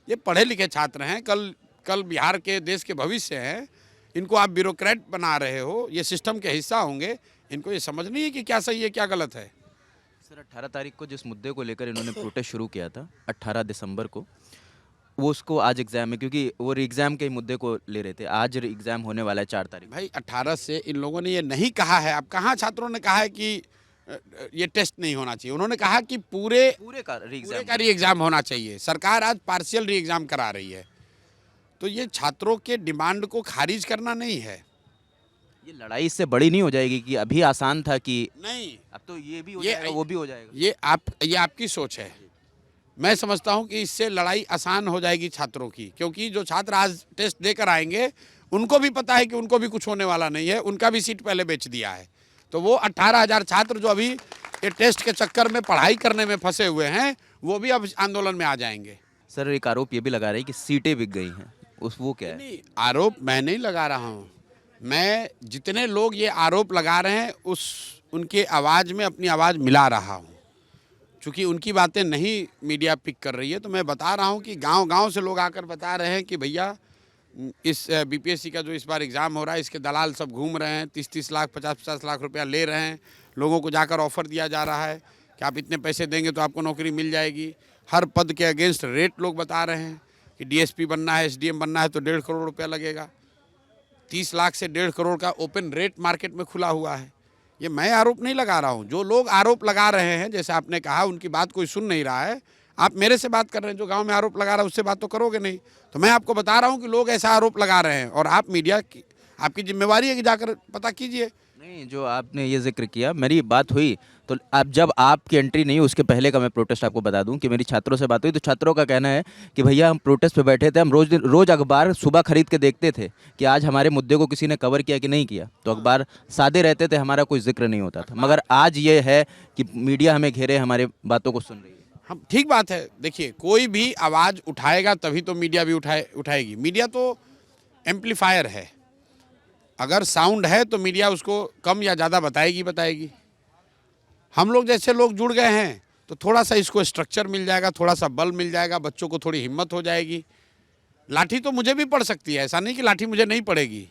[SPEAKER 1] ये पढ़े लिखे छात्र हैं, कल बिहार के देश के भविष्य हैं। इनको आप ब्यूरोक्रेट बना रहे हो, ये सिस्टम के हिस्सा होंगे। इनको ये समझ नहीं है कि क्या सही है क्या गलत है।
[SPEAKER 2] सर 18 तारीख को जिस मुद्दे को लेकर इन्होंने प्रोटेस्ट शुरू किया था 18 दिसंबर को, वो उसको आज एग्ज़ाम है, क्योंकि वो एग्ज़ाम के मुद्दे को ले रहे थे। आज एग्ज़ाम होने वाला है 4 तारीख।
[SPEAKER 1] भाई 18 से इन लोगों ने ये नहीं कहा है। अब कहाँ छात्रों ने कहा है कि ये टेस्ट नहीं होना चाहिए? उन्होंने कहा कि पूरे
[SPEAKER 2] पूरे
[SPEAKER 1] पूरे का री एग्ज़ाम होना चाहिए। सरकार आज पार्शियल री एग्ज़ाम करा रही है। तो ये छात्रों के डिमांड को खारिज करना नहीं है।
[SPEAKER 2] ये लड़ाई इससे बड़ी नहीं हो जाएगी कि अभी आसान था कि
[SPEAKER 1] नहीं,
[SPEAKER 2] अब तो ये भी हो
[SPEAKER 1] ये-
[SPEAKER 2] जाएगा, वो भी हो जाएगा।
[SPEAKER 1] ये आपकी सोच है। मैं समझता हूँ कि इससे लड़ाई आसान हो जाएगी छात्रों की, क्योंकि जो छात्र आज टेस्ट देकर आएंगे उनको भी पता है कि उनको भी कुछ होने वाला नहीं है। उनका भी सीट पहले बेच दिया है। तो वो 18,000 छात्र जो अभी ये टेस्ट के चक्कर में पढ़ाई करने में फंसे हुए हैं, वो भी अब आंदोलन में आ जाएंगे।
[SPEAKER 2] सर एक आरोप ये भी लगा रहे हैं कि सीटें बिक गई हैं, वो क्या है?
[SPEAKER 1] नहीं, आरोप मैं नहीं लगा रहा हूँ। मैं जितने लोग ये आरोप लगा रहे हैं उनके आवाज़ में अपनी आवाज़ मिला रहा हूँ। चूँकि उनकी बातें नहीं मीडिया पिक कर रही है, तो मैं बता रहा हूँ कि गांव-गांव से लोग आकर बता रहे हैं कि भैया इस बीपीएससी का जो इस बार एग्ज़ाम हो रहा है, इसके दलाल सब घूम रहे हैं, 30-30 लाख 50-50 लाख रुपया ले रहे हैं। लोगों को जाकर ऑफ़र दिया जा रहा है कि आप इतने पैसे देंगे तो आपको नौकरी मिल जाएगी। हर पद के अगेंस्ट रेट लोग बता रहे हैं कि डीएसपी बनना है, एसडीएम बनना है तो 1.5 करोड़ रुपया लगेगा। 30 लाख से 1.5 करोड़ का ओपन रेट मार्केट में खुला हुआ है। ये मैं आरोप नहीं लगा रहा हूँ। जो लोग आरोप लगा रहे हैं, जैसे आपने कहा, उनकी बात कोई सुन नहीं रहा है। आप मेरे से बात कर रहे हैं, जो गांव में आरोप लगा रहा है उससे बात तो करोगे नहीं। तो मैं आपको बता रहा हूँ कि लोग ऐसा आरोप लगा रहे हैं और आप मीडिया की आपकी जिम्मेवारी है कि जाकर पता कीजिए।
[SPEAKER 2] नहीं, जो आपने ये जिक्र किया, मेरी बात हुई तो अब जब आपकी एंट्री नहीं, उसके पहले का मैं प्रोटेस्ट आपको बता दूं कि मेरी छात्रों से बात हुई तो छात्रों का कहना है कि भैया हम प्रोटेस्ट पे बैठे थे, हम रोज अखबार सुबह खरीद के देखते थे कि आज हमारे मुद्दे को किसी ने कवर किया कि नहीं किया। तो अखबार सादे रहते थे, हमारा कोई जिक्र नहीं होता था, मगर आज ये है कि मीडिया हमें घेरे, हमारे बातों को सुन रही है।
[SPEAKER 1] हम ठीक बात है। देखिए, कोई भी आवाज़ उठाएगा तभी तो मीडिया भी उठाएगी। मीडिया तो एम्पलीफायर है। अगर साउंड है तो मीडिया उसको कम या ज़्यादा बताएगी। हम लोग जैसे लोग जुड़ गए हैं तो थोड़ा सा इसको स्ट्रक्चर मिल जाएगा, थोड़ा सा बल मिल जाएगा, बच्चों को थोड़ी हिम्मत हो जाएगी। लाठी तो मुझे भी पड़ सकती है, ऐसा नहीं कि लाठी मुझे नहीं पड़ेगी।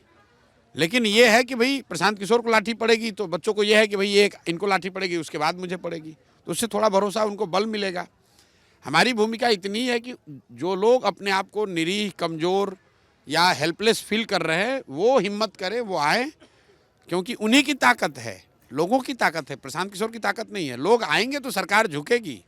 [SPEAKER 1] लेकिन ये है कि भाई प्रशांत किशोर को लाठी पड़ेगी तो बच्चों को ये है कि भाई ये इनको लाठी पड़ेगी, उसके बाद मुझे पड़ेगी। तो उससे थोड़ा भरोसा, उनको बल मिलेगा। हमारी भूमिका इतनी है कि जो लोग अपने आप को निरीह, कमज़ोर या हेल्पलेस फील कर रहे हैं, वो हिम्मत करें, वो आए, क्योंकि उन्हीं की ताकत है, लोगों की ताकत है, प्रशांत किशोर की ताकत नहीं है। लोग आएंगे तो सरकार झुकेगी।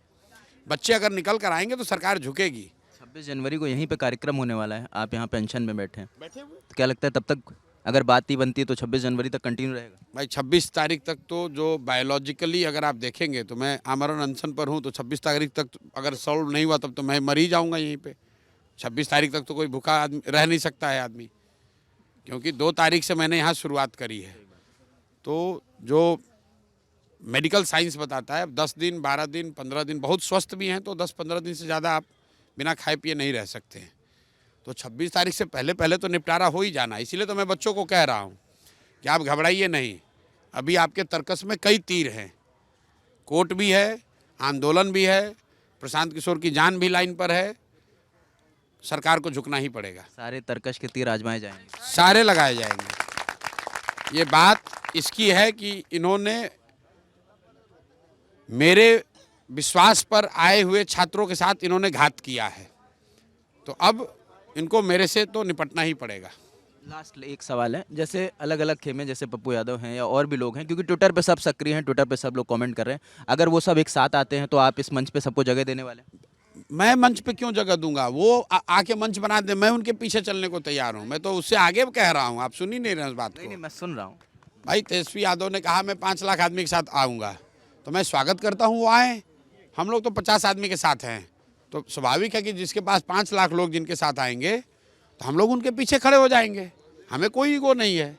[SPEAKER 1] बच्चे अगर निकल कर आएंगे तो सरकार झुकेगी।
[SPEAKER 2] 26 जनवरी को यहीं पे कार्यक्रम होने वाला है, आप यहाँ पेंशन में बैठे हैं,
[SPEAKER 1] बैठे हुए
[SPEAKER 2] तो क्या लगता है तब तक अगर बात ही बनती है तो 26 जनवरी तक कंटिन्यू रहेगा?
[SPEAKER 1] भाई 26 तारीख तक तो जो बायोलॉजिकली अगर आप देखेंगे तो मैं आमरण अनशन पर हूँ, तो 26 तारीख तक अगर सॉल्व नहीं हुआ तब तो मैं मर ही जाऊँगा यहीं पे। 26 तारीख तक तो कोई भूखा आदमी रह नहीं सकता है आदमी, क्योंकि 2 तारीख से मैंने यहाँ शुरुआत करी है। तो जो मेडिकल साइंस बताता है 10 दिन, 12 दिन, 15 दिन, बहुत स्वस्थ भी हैं तो 10-15 दिन से ज़्यादा आप बिना खाए पिए नहीं रह सकते हैं। तो 26 तारीख से पहले तो निपटारा हो ही जाना। इसीलिए तो मैं बच्चों को कह रहा हूँ कि आप घबराइए नहीं। अभी आपके तर्कस में कई तीर हैं, कोर्ट भी है, आंदोलन भी है, प्रशांत किशोर की जान भी लाइन पर है। सरकार को झुकना ही पड़ेगा।
[SPEAKER 2] सारे तरकश के तीर आजमाए जाएंगे,
[SPEAKER 1] सारे लगाए जाएंगे। ये बात इसकी है कि इन्होंने मेरे विश्वास पर आए हुए छात्रों के साथ इन्होंने घात किया है, तो अब इनको मेरे से तो निपटना ही पड़ेगा।
[SPEAKER 2] लास्ट एक सवाल है, जैसे अलग अलग खेमे जैसे पप्पू यादव हैं या और भी लोग हैं, क्योंकि ट्विटर पे सब सक्रिय हैं, ट्विटर पे सब लोग कमेंट कर रहे हैं, अगर वो सब एक साथ आते हैं तो आप इस मंच पे सबको जगह देने वाले हैं?
[SPEAKER 1] मैं मंच पे क्यों जगह दूंगा? वो आके मंच बना दे, मैं उनके पीछे चलने को तैयार हूँ। मैं तो उससे आगे कह रहा हूँ, आप सुन ही नहीं रहे उस बात को।
[SPEAKER 2] नहीं, मैं सुन रहा हूँ।
[SPEAKER 1] भाई तेजस्वी यादव ने कहा मैं 5 लाख आदमी के साथ आऊँगा, तो मैं स्वागत करता हूँ, वो आए। हम लोग तो 50 आदमी के साथ हैं, तो स्वाभाविक है कि जिसके पास 5 लाख लोग जिनके साथ आएंगे तो हम लोग उनके पीछे खड़े हो जाएंगे। हमें कोई ईगो नहीं है।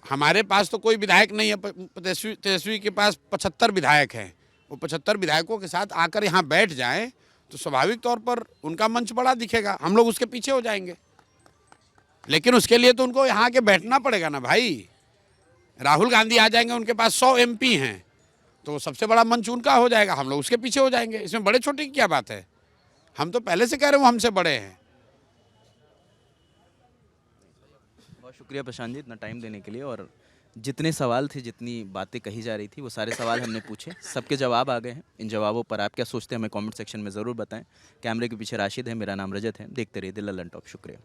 [SPEAKER 1] हमारे पास तो कोई विधायक नहीं है। तेजस्वी के पास 75 विधायक हैं। वो 75 विधायकों के साथ आकर यहाँ बैठ जाएं तो स्वाभाविक तौर पर उनका मंच बड़ा दिखेगा, हम लोग उसके पीछे हो जाएंगे। लेकिन उसके लिए तो उनको यहाँ के बैठना पड़ेगा ना भाई। राहुल गांधी आ जाएंगे, उनके पास 100 MP हैं, तो सबसे बड़ा मंच उनका हो जाएगा, हम लोग उसके पीछे हो जाएंगे। इसमें बड़े छोटे की क्या बात है? हम तो पहले से कह रहे हैं वो हमसे बड़े हैं।
[SPEAKER 2] बहुत शुक्रिया प्रशांत जी इतना टाइम देने के लिए। और जितने सवाल थे, जितनी बातें कही जा रही थी, वो सारे सवाल हमने पूछे, सबके जवाब आ गए हैं। इन जवाबों पर आप क्या सोचते हैं हमें कमेंट सेक्शन में ज़रूर बताएं। कैमरे के पीछे राशिद है, मेरा नाम रजत है। देखते रहिए द ललन टॉप। शुक्रिया।